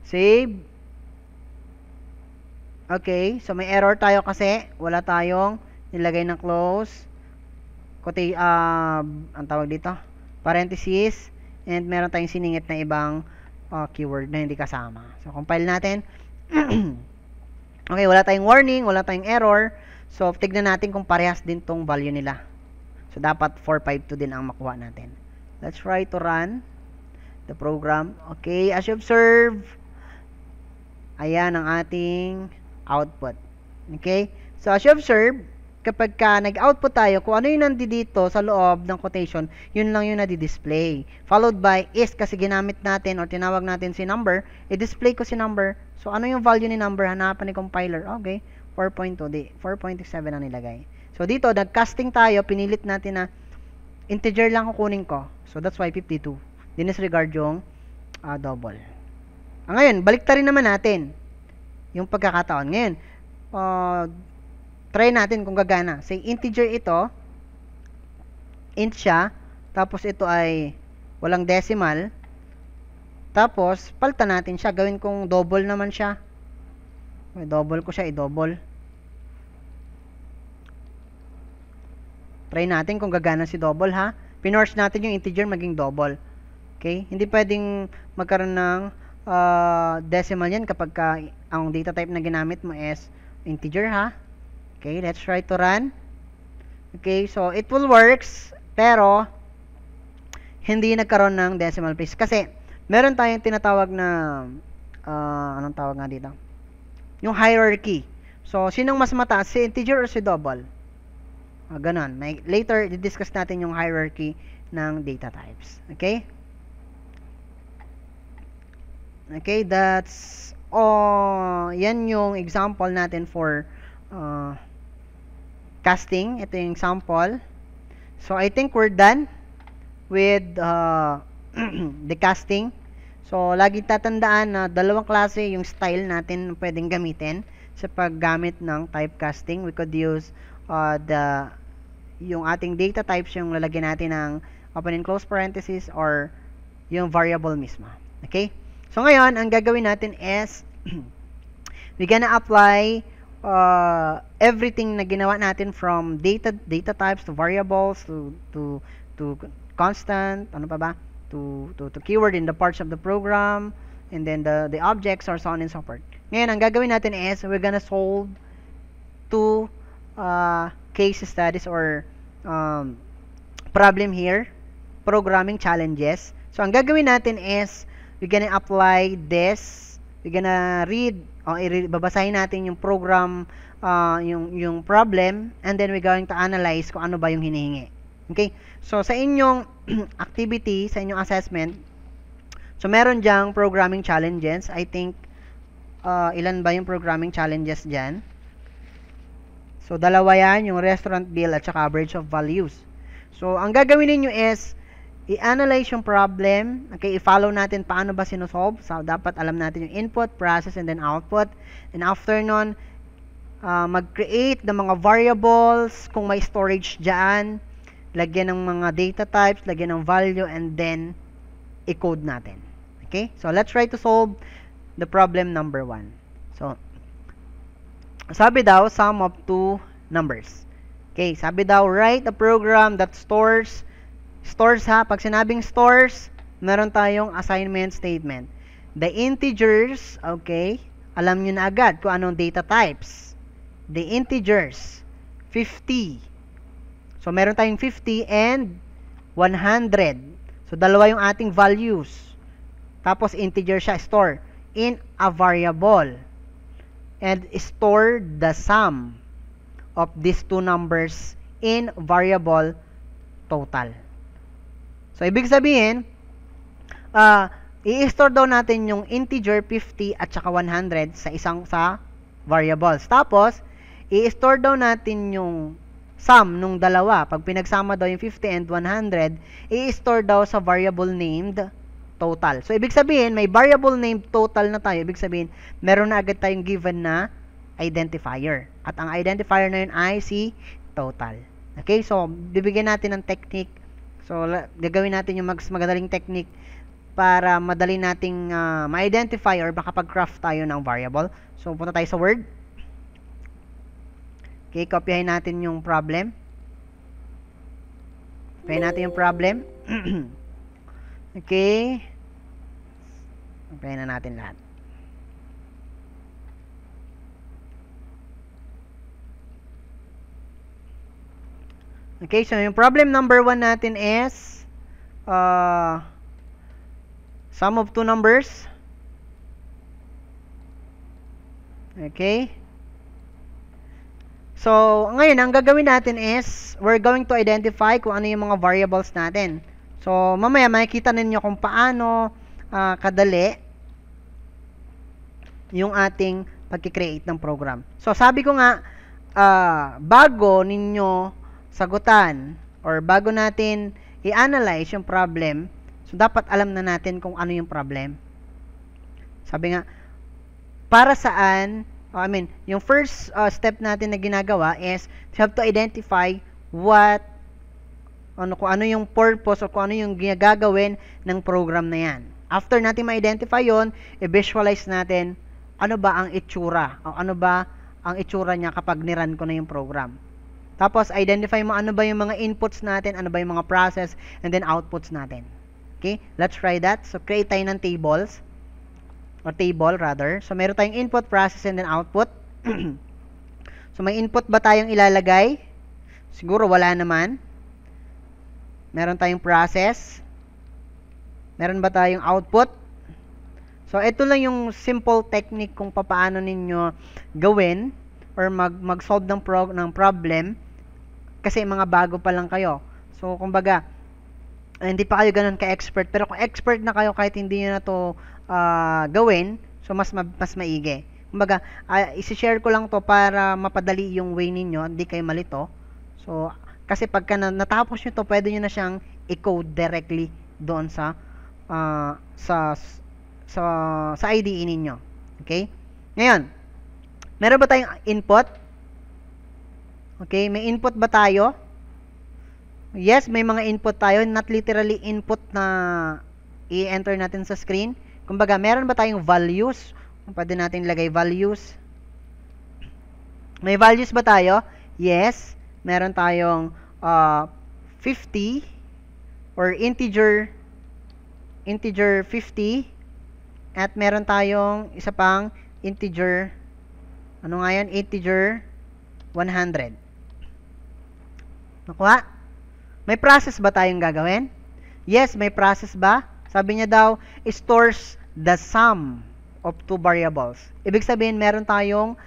Save. Okay, so may error tayo kasi wala tayong nilagay ng close. Ang tawag dito, parenthesis, and meron tayong siningit na ibang keyword na hindi kasama. So, compile natin. Okay, wala tayong warning, wala tayong error. So, tignan natin kung parehas din tong value nila. So, dapat 452 din ang makuha natin. Let's try to run the program. Okay, as you observe, ayan ang ating output. Okay? So, as you observe, kapag nag-output tayo, kung ano yung nandito sa loob ng quotation, yun lang yung nadi-display. Followed by is, kasi ginamit natin or tinawag natin si number, i-display ko si number. So, ano yung value ni number? Hanapan ni compiler. Okay, 4.2. 4.67 ang nilagay. So, dito, nag-casting tayo, pinilit natin na integer lang kukunin ko. So, that's why 52. Dinisregard yung double. Ngayon, baliktarin naman natin yung pagkakataon. Ngayon, try natin kung gagana. Say, integer ito, int siya, tapos ito ay walang decimal. Tapos, palitan natin siya. Gawin kong double naman siya. May double ko siya, i-double. Try natin kung gagana si double, ha? Pinorce natin yung integer maging double. Okay? Hindi pwedeng magkaroon ng decimal yan kapag ang data type na ginamit mo is integer, ha? Okay, let's try to run. Okay, so it will works, pero hindi nagkaroon ng decimal place. Kasi, meron tayong tinatawag na, anong tawag nga dito? Yung hierarchy. So, sinong mas mataas? Si integer or si double? Ganon. Later, i-discuss natin yung hierarchy ng data types. Okay? Okay, that's yan yung example natin for casting. Ito yung example. So, I think we're done with the casting. So, lagi tatandaan na dalawang klase yung style natin na pwedeng gamitin sa paggamit ng typecasting. We could use yung ating data types, yung lalagyan natin ng open and close parenthesis or yung variable mismo. Okay? So, ngayon, ang gagawin natin is we're gonna apply everything na ginawa natin from data types to variables to constant, ano pa ba? To keyword in the parts of the program, and then the objects or so on and so forth. Ngayon, ang gagawin natin is we're gonna solve two case studies or problem here, programming challenges. So, ang gagawin natin is we're gonna apply this, we're gonna read, babasahin natin yung program, yung problem, and then we're going to analyze kung ano ba yung hinihingi. Okay? So, sa inyong activity, sa inyong assessment, so meron dyang programming challenges. I think, ilan ba yung programming challenges dyan? So, dalawa yan, yung restaurant bill at saka average of values. So, ang gagawin ninyo is, i-analyze yung problem. Okay, i-follow natin paano ba sinusolve. So, dapat alam natin yung input, process, and then output. And after nun, mag-create ng mga variables, kung may storage dyan, lagyan ng mga data types, lagyan ng value, and then, i-code natin. Okay? So, let's try to solve the problem number 1. So, sabi daw, sum of two numbers. Okay, sabi daw, write a program that stores ha, pag sinabing stores, meron tayong assignment statement. The integers, okay, alam nyo na agad kung anong data types. The integers, 50. So, meron tayong 50 and 100. So, dalawa yung ating values. Tapos, integer siya, store in a variable. And store the sum of these two numbers in variable total. So, ibig sabihin, i-store daw natin yung integer 50 at saka 100 sa variables. Tapos, i-store daw natin yung sum nung dalawa. Pag pinagsama daw yung 50 and 100, i-store daw sa variable named total. So, ibig sabihin, may variable named total na tayo. Ibig sabihin, meron na agad tayong given na identifier. At ang identifier na yun ay si total. Okay? So, bibigyan natin ng technique. So, gagawin natin yung magadaling technique para madali nating ma-identify or baka pag-craft tayo ng variable. So, punta tayo sa Word. Okay, kopyahin natin yung problem. Kopyahin natin yung problem. Okay. Kopyahin na natin lahat. Okay, so yung problem number 1 natin is sum of two numbers. Okay. So, ngayon, ang gagawin natin is, we're going to identify kung ano yung mga variables natin. So, mamaya makikita ninyo kung paano kadali yung ating pag-create ng program. So, sabi ko nga, bago ninyo sagutan or bago natin i-analyze yung problem, so dapat alam na natin kung ano yung problem. Sabi nga, para saan, yung first step natin na ginagawa is you have to identify kung ano yung purpose o kung ano yung gagawin ng program na yan. After natin ma-identify yon, i-visualize natin ano ba ang itsura o ano ba ang itsura niya kapag niran ko na yung program. Tapos, identify mo ano ba yung mga inputs natin, ano ba yung mga process, and then outputs natin. Okay? Let's try that. So, create tayo ng tables, or table rather. So, meron tayong input, process, and then output. So, may input ba tayong ilalagay? Siguro wala naman. Meron tayong process. Meron ba tayong output? So, ito lang yung simple technique kung paano ninyo gawin or mag-solve ng problem kasi mga bago pa lang kayo. So, kumbaga, hindi pa kayo ganun ka-expert. Pero kung expert na kayo kahit hindi nyo na to gawin, so mas maigi. Kumbaga, isi-share ko lang to para mapadali yung way ninyo, hindi kayo malito. So, kasi pagka natapos nyo to, pwede nyo na siyang i-code directly doon sa IDE ninyo. Okay? Ngayon, meron ba tayong input? Okay, may input ba tayo? Yes, may mga input tayo, not literally input na i-enter natin sa screen. Kumbaga, meron ba tayong values? Pwede natin lagay values. May values ba tayo? Yes, meron tayong 50 or integer 50 at meron tayong isa pang integer, ano nga yan? Integer 100. Nakuha? May process ba tayong gagawin? Yes, may process ba? Sabi niya daw, stores the sum of two variables. Ibig sabihin, meron tayong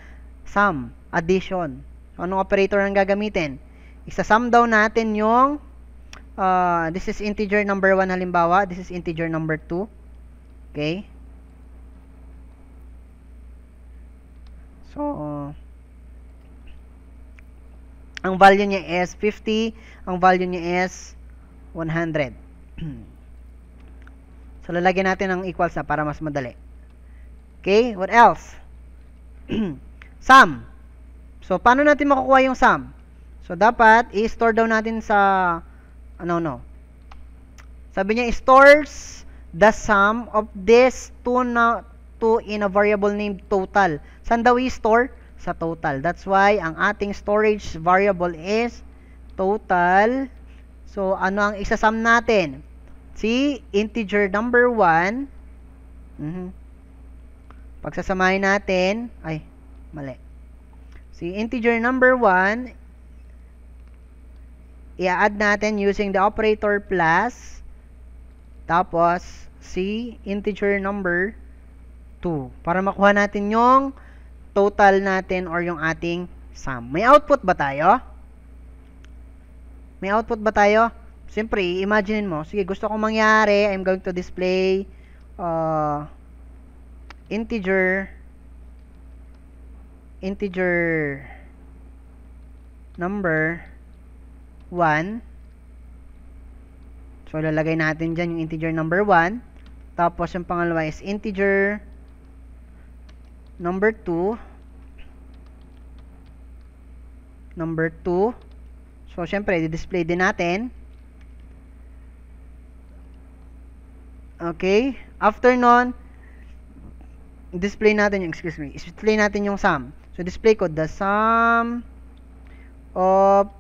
sum, addition. Anong operator ang gagamitin? Isa-sum daw natin yung this is integer number 1 halimbawa, this is integer number 2. Okay? So, ang value niya is 50, ang value niya is 100. So, lalagyan natin ng equals na para mas madali. Okay, what else? Sum. So, paano natin makukuha yung sum? So, dapat i-store daw natin sa Sabi niya, stores the sum of these two in a variable named total. Saan daw i-store? Sa total. That's why ang ating storage variable is total. So, ano ang isasum natin? Si integer number 1. Pagsasamahin natin, mali. Si integer number 1, i-add natin using the operator plus, tapos si integer number 2 para makuha natin yung total natin or yung ating sum. May output ba tayo? May output ba tayo? Siyempre, imagine mo, sige, gusto kong mangyari, I'm going to display integer number 1. So, lalagay natin dyan yung integer number 1. Tapos, yung pangalawa is integer number 2. So, syempre, i-display din natin. Okay. After nun, display natin yung sum. So, display ko the sum of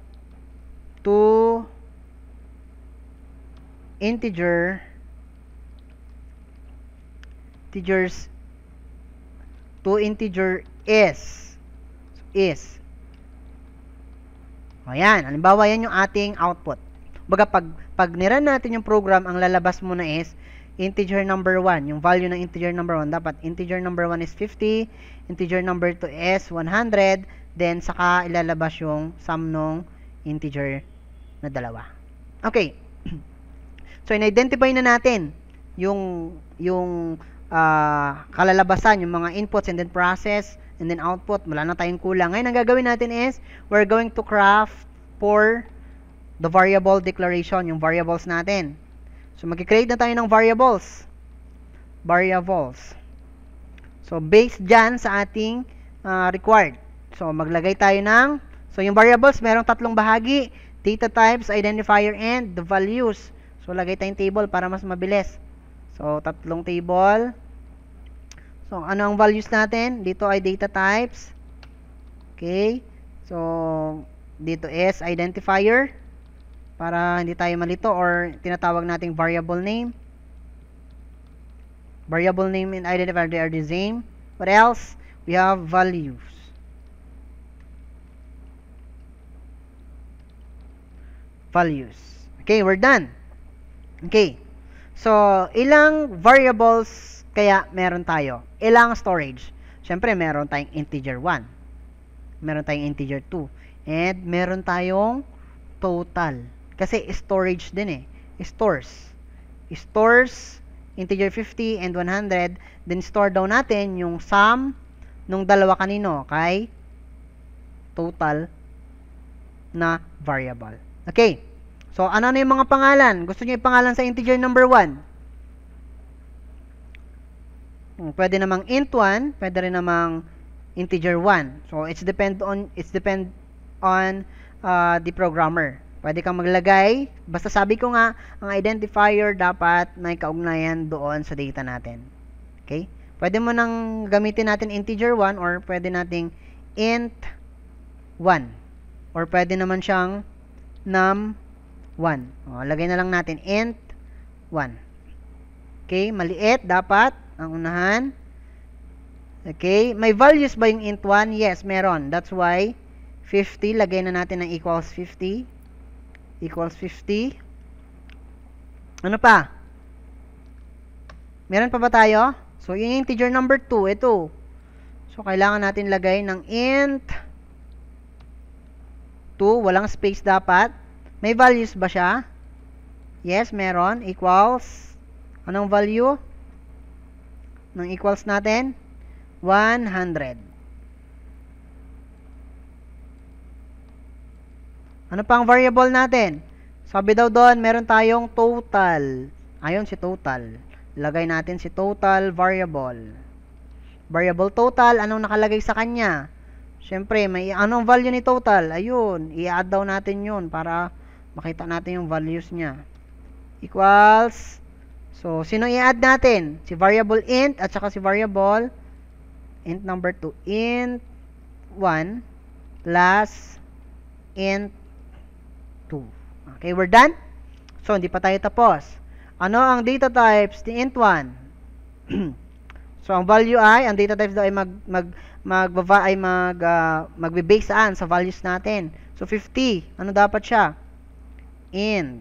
two integers is. O yan, halimbawa yan yung ating output. Baga pag niran natin yung program, ang lalabas mo na is integer number 1. Yung value ng integer number 1, dapat integer number 1 is 50, integer number 2 is 100, then saka ilalabas yung sum ng integer na dalawa. Okay. So, in-identify na natin yung kalalabasan, yung mga inputs and then process and then output. Wala na tayong kulang. Ngayon, ang gagawin natin is we're going to craft for the variable declaration, yung variables natin. So, mag-create na tayo ng variables. So, based dyan sa ating required. So, maglagay tayo ng, so, yung variables, merong tatlong bahagi. Data types, identifier, and the values. So, lagay tayong table para mas mabilis. So, tatlong table. So, ano ang values natin? Dito ay data types. Okay. So, dito is identifier. Para hindi tayo malito or tinatawag nating variable name. Variable name and identifier, they are the same. What else? We have values. Values. Okay, we're done. Okay. So, ilang variables kaya meron tayo? Ilang storage? Siyempre, meron tayong integer 1. Meron tayong integer 2. And meron tayong total. Kasi storage din eh. Stores. Stores, integer 50 and 100. Then store daw natin yung sum nung dalawa kanino kay total na variable. Okay. So, ano na yung mga pangalan? Gusto niyo ipangalan sa integer number 1? Pwede namang int 1, pwede rin namang integer 1. So, it's depend on the programmer. Pwede kang maglagay, basta sabi ko nga, ang identifier dapat may kaugnayan doon sa data natin. Okay? Pwede mo nang gamitin natin integer 1 or pwede nating int 1. Or pwede naman siyang num 1. O, lagay na lang natin int 1. Okay? Maliit, dapat ang unahan. Okay? May values ba yung int 1? Yes, meron. That's why 50, lagay na natin ng equals 50. Equals 50. Ano pa? Meron pa ba tayo? So, yung integer number 2, ito. So, kailangan natin lagay ng int 2, walang space dapat. May values ba siya? Yes, meron. Equals. Anong value? Ng equals natin? 100. Ano pang variable natin? Sabi daw doon, meron tayong total. Ayun si total. Lagay natin si total variable. Variable total, anong nakalagay sa kanya? Siyempre, may anong value ni total? Ayun, i-add daw natin yun para makita natin yung values niya. Equals. So, sino i-add natin? Si variable int at saka si variable int number 2. Int 1 plus int 2. Okay, we're done? So, hindi pa tayo tapos. Ano ang data types ni int 1? So, ang value ay, ang data types daw ay magbe-base saan? Sa values natin. So, 50. Ano dapat siya? Int.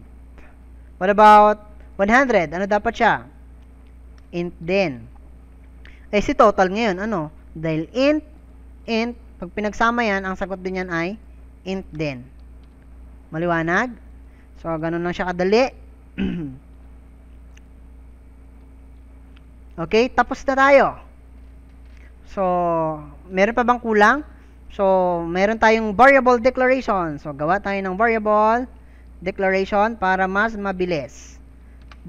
What about 100? Ano dapat siya? Int din. Eh, si total ngayon, ano? Dahil int, pag pinagsama yan, ang sagot din yan ay int din. Maliwanag? So, ganun lang siya kadali. Okay, tapos na tayo. So, meron pa bang kulang? So, meron tayong variable declaration. So, gawa tayo ng variable declaration para mas mabilis.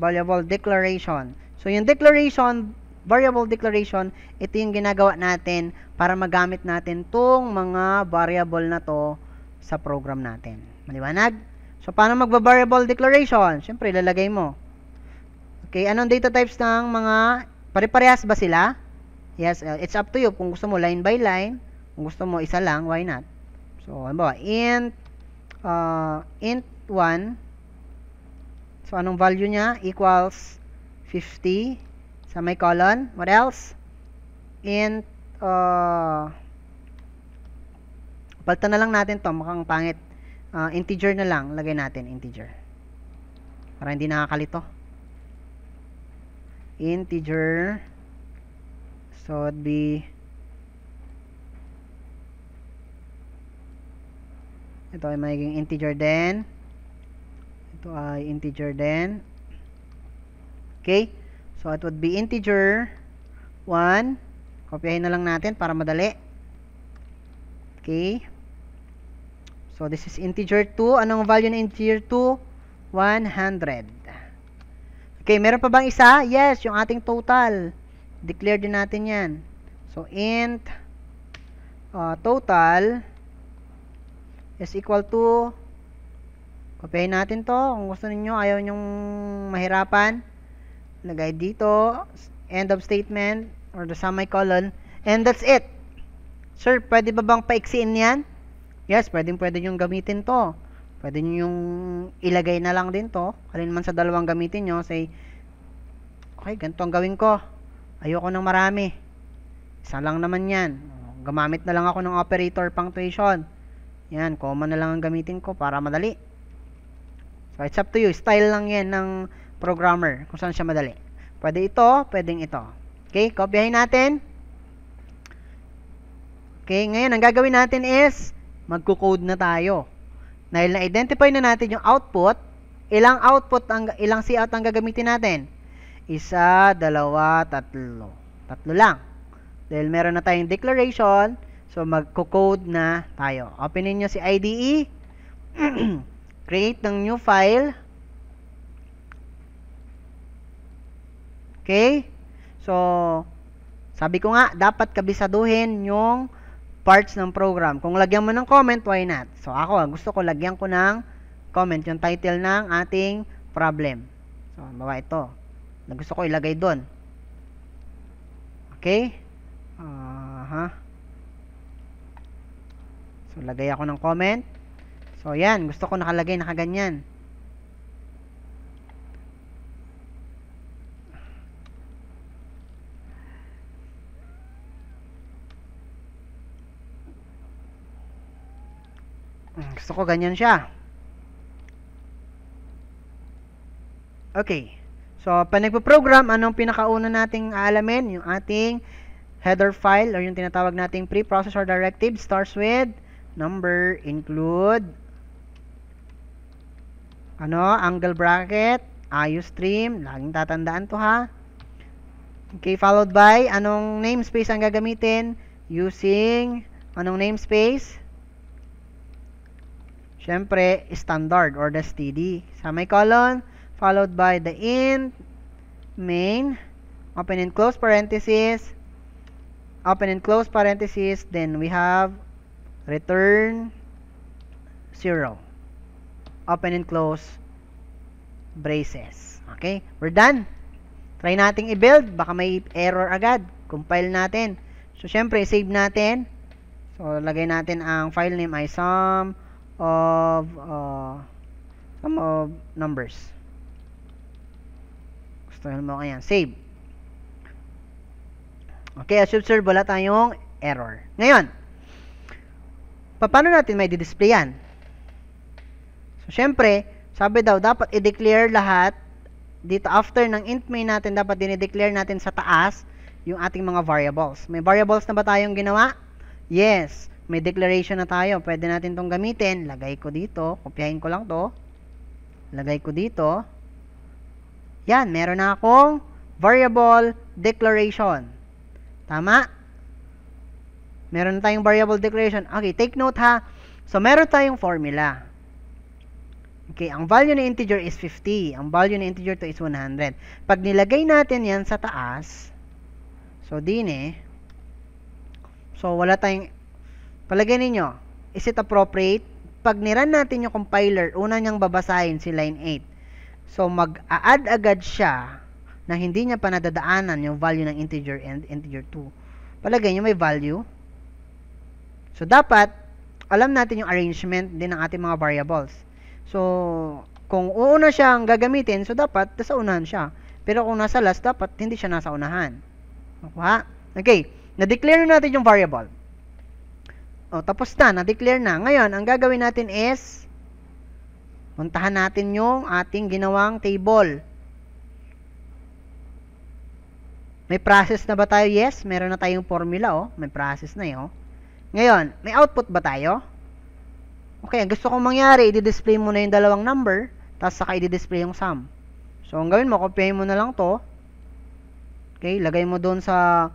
Variable declaration. So, yung declaration, variable declaration, ito yung ginagawa natin para magamit natin tong mga variable na to sa program natin. Maliwanag? So, paano magba-variable declaration? Siyempre, lalagay mo. Okay, anong data types ng mga pare-parehas ba sila? Yes, it's up to you. Kung gusto mo line by line, kung gusto mo isa lang, why not? So, ano ba? Int 1. So, anong value niya? Equals 50 sa may colon. What else? Int palitan na lang natin to, mukhang pangit. Integer na lang, lagay natin integer. Para hindi nakakalito. Integer. So, it'd be ito ay magiging integer din. Ito ay integer din. Okay? So, it would be integer 1. Kopyahin na lang natin para madali. Okay? So, this is integer 2. Anong value ng integer 2? 100. Okay, meron pa bang isa? Yes, yung ating total. Declare din natin yan. So, int total is equal to, kopyahin natin to. Kung gusto ninyo, ayaw nyong mahirapan, lagay dito, end of statement, or the semicolon, and that's it. Sir, pwede ba bang paiksiin yan? Yes, pwede yung gamitin to. Pwede nyo yung ilagay na lang din to. Alin man sa dalawang gamitin nyo, say, okay, ganito ang gawin ko. Ayoko ng marami. Isa lang naman yan. Gamamit na lang ako ng operator punctuation. Yan, comma na lang ang gamitin ko para madali. So, it's up to you. Style lang yan ng programmer kung saan siya madali. Pwede ito, pwedeng ito. Okay, kopyahin natin. Okay, ngayon, ang gagawin natin is, magko-code na tayo. Dahil na-identify na natin yung output, ilang cout ang gagamitin natin? 1, 2, 3. 3 lang. Dahil meron na tayong declaration, so magko-code na tayo. Openin nyo si IDE. Create ng new file. Okay? So, sabi ko nga, dapat kabisaduhin yung parts ng program. Kung lagyan mo ng comment, why not? So, ako, gusto ko lagyan ko ng comment, yung title ng ating problem. So, bawa ito. Gusto ko ilagay doon. Okay? So, lagay ako ng comment. So, yan. Gusto ko nakalagay nakaganyan. Gusto ko ganyan siya. Okay. So, pag nagpo-program, anong pinakauna nating aalamin? Yung ating header file or yung tinatawag nating preprocessor directive starts with number, include angle bracket, iostream, laging tatandaan to ha. Okay, followed by anong namespace ang gagamitin? Using anong namespace? Siyempre, standard or the std. Semicolon, followed by the int, main, open and close parenthesis, then we have return 0. Open and close braces. Okay, we're done. Try nating i-build, baka may error agad. Compile natin. So, syempre, save natin. So, lagay natin ang file name ay sum of numbers. Gusto mo kaya. Save. Okay, as you observe, wala tayong error. Ngayon, paano natin may di-display yan? So, syempre, sabi daw, dapat i-declare lahat dito after ng int main natin, dapat din-declare natin sa taas yung ating mga variables. May variables na ba tayong ginawa? Yes. May declaration na tayo. Pwede natin itong gamitin. Lagay ko dito. Kopyahin ko lang to. Lagay ko dito. Yan. Meron na akong variable declaration. Tama? Meron tayong variable declaration. Okay, take note ha. So, meron tayong formula. Okay, ang value ng integer is 50. Ang value ng integer to is 100. Pag nilagay natin yan sa taas, so, so, wala tayong, palagay ninyo, is it appropriate? Pag niran natin yung compiler, una niyang babasahin si line 8. So, mag-a-add agad siya na hindi niya pa nadadaanan yung value ng integer and integer 2. Palagay niyo may value. So, dapat, alam natin yung arrangement din ng ating mga variables. So, kung uuna siyang gagamitin, so dapat nasa unahan siya. Pero kung nasa last, dapat hindi siya nasa unahan. Okay, na-declare na natin yung variable. O, tapos na, na-declare na. Ngayon, ang gagawin natin is, puntahan natin yung ating ginawang table. May process na ba tayo? Yes, meron na tayong formula, oh. May process na yun. Ngayon, may output ba tayo? Okay, ang gusto kong mangyari, i-display mo na yung dalawang number, tapos saka i-display yung sum. So, ang gawin mo, kopyahin mo na lang to. Okay, lagay mo doon sa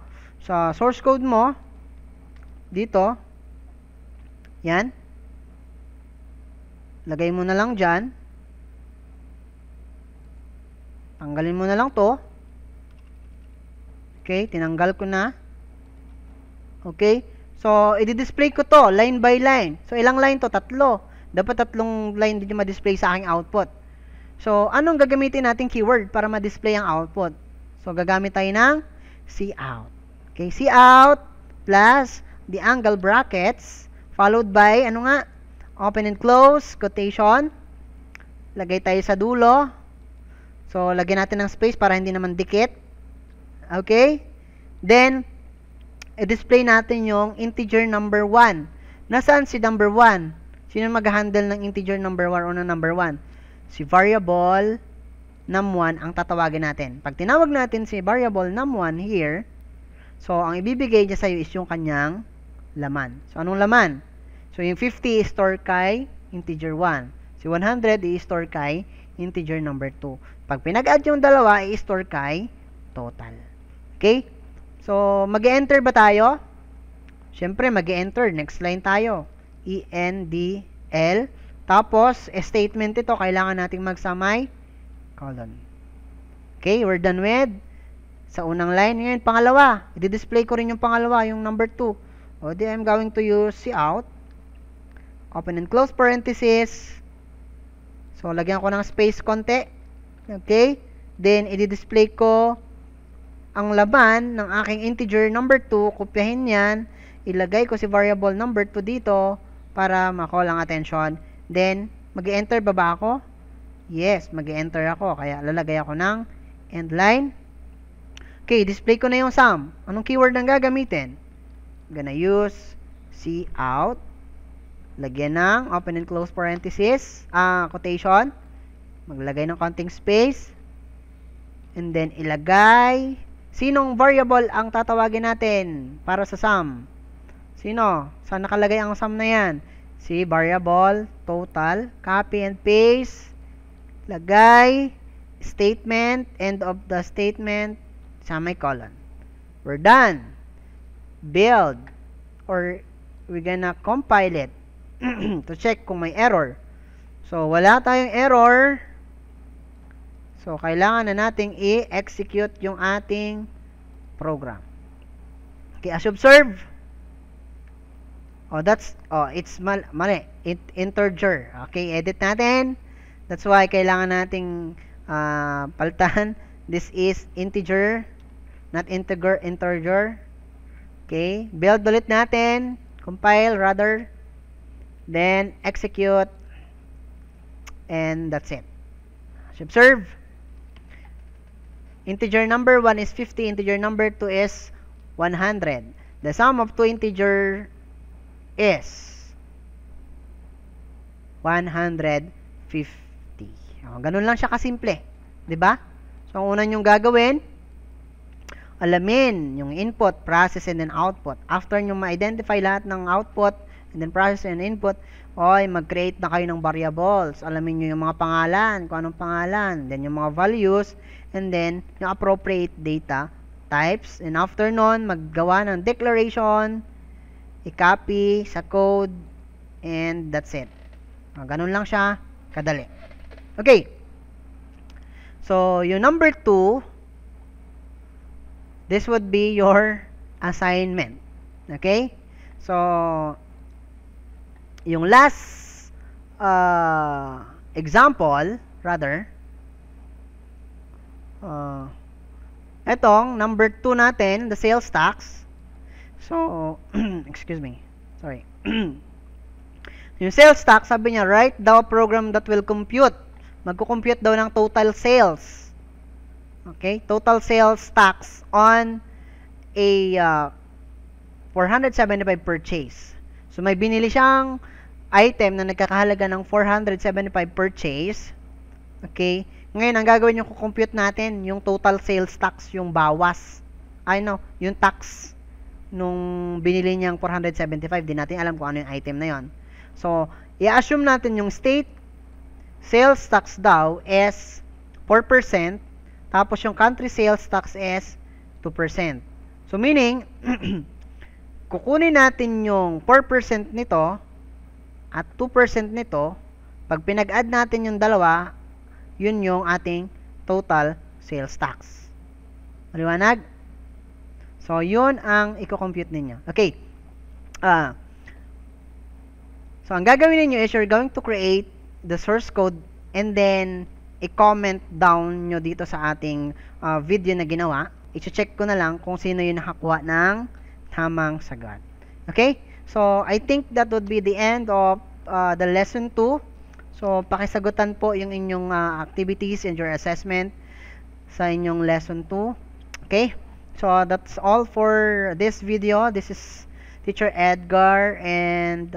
source code mo. Dito. Yan. Lagay mo na lang dyan. Tanggalin mo na lang to. Okay, tinanggal ko na. Okay. So, i-display ko to, line by line. So, ilang line to? 3. Dapat 3 line din ma-display sa aking output. So, anong gagamitin nating keyword para ma-display ang output? So, gagamit tayo ng cout. Okay, cout plus the angle brackets followed by, ano nga? Open and close, quotation. Lagay tayo sa dulo. So, lagyan natin ng space para hindi naman dikit. Okay? Then, i-display natin yung integer number 1. Nasaan si number 1? Sino mag-handle ng integer number 1 o ng number 1? Si variable num1 ang tatawagin natin. Pag tinawag natin si variable num1 here, so, ang ibibigay niya sa'yo is yung kanyang laman. So, anong laman? So, yung 50 i-store kay integer 1. Si 100 i-store kay integer number 2. Pag pinag-add yung dalawa, i-store kay total. Okay? So, mag-enter ba tayo? Siyempre, mag-enter. Next line tayo. ENDL. Tapos, statement ito, kailangan nating magsamay colon. Okay, we're done with sa unang line. Ngayon, pangalawa. I-display ko rin yung pangalawa, yung number 2. O, di, I'm going to use cout. Open and close parenthesis. So, lagyan ko ng space konti. Okay? Then, i-display ko ang laman ng aking integer number 2. Kopyahin yan. Ilagay ko si variable number 2 dito para ma-call ang attention. Then, mag-enter ba ako? Yes, mag-enter ako. Kaya, lalagay ako ng end line. Okay, display ko na yung sum. Anong keyword ang gagamitin? Gonna use cout. Lagyan ng open and close parenthesis, quotation. Maglagay ng konting space. And then, ilagay. Sinong variable ang tatawagin natin para sa sum? Sino? Saan nakalagay ang sum na yan? Si variable total. Copy and paste. Lagay. Statement. End of the statement. Semicolon. We're done. Build. Or we're gonna compile it to check kung may error. So, wala tayong error. So, kailangan na nating i-execute yung ating program. Okay, as you observe, it's mali. Integer. Okay, edit natin. That's why kailangan nating palitan. This is integer, not integer. Okay, build ulit natin. Compile, rather. Then, execute. And that's it. As you observe, integer number 1 is 50, integer number 2 is 100. The sum of two integer is 150. Ganun lang siya kasimple. 'Di ba? So, ang una nyong gagawin, alamin yung input, process, and then output. After nyo ma-identify lahat ng output, and then process and input, mag-create na kayo ng variables. Alamin nyo yung mga pangalan, kung anong pangalan, then yung mga values, and then yung appropriate data types. And after nun, maggawa ng declaration, i-copy sa code, and that's it. Ganun lang siya, kadali. Okay. So, yung number 2, this would be your assignment. Okay? So, yung last example, rather, etong number 2 natin, the sales tax. So, excuse me. Sorry. Yung sales tax, sabi niya, write daw a program that will compute. Magko-compute daw ng total sales. Okay? Total sales tax on a 475 purchase. So, may binili siyang item na nagkakahalaga ng 475 purchase. Okay? Ngayon, ang gagawin yung kukompute natin, yung total sales tax, yung bawas. Yung tax nung binili niyang 475. Di natin alam kung ano yung item na yon. So, i-assume natin yung state sales tax daw is 4%, tapos yung country sales tax is 2%. So, meaning, kukunin natin yung 4% nito at 2% nito, pag pinag-add natin yung dalawa, yun yung ating total sales tax. Maliwanag? So, yun ang i-compute ninyo. Okay. So, ang gagawin ninyo is you're going to create the source code and then i-comment down nyo dito sa ating video na ginawa. I-check ko na lang kung sino yung nakakuha ng tamang sagot. Okay? So, I think that would be the end of the lesson 2. So, pakisagutan po yung inyong activities and your assessment sa inyong lesson 2. Okay? So, that's all for this video. This is Teacher Edgar, and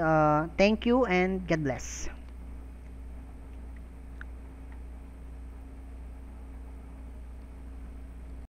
thank you and God bless.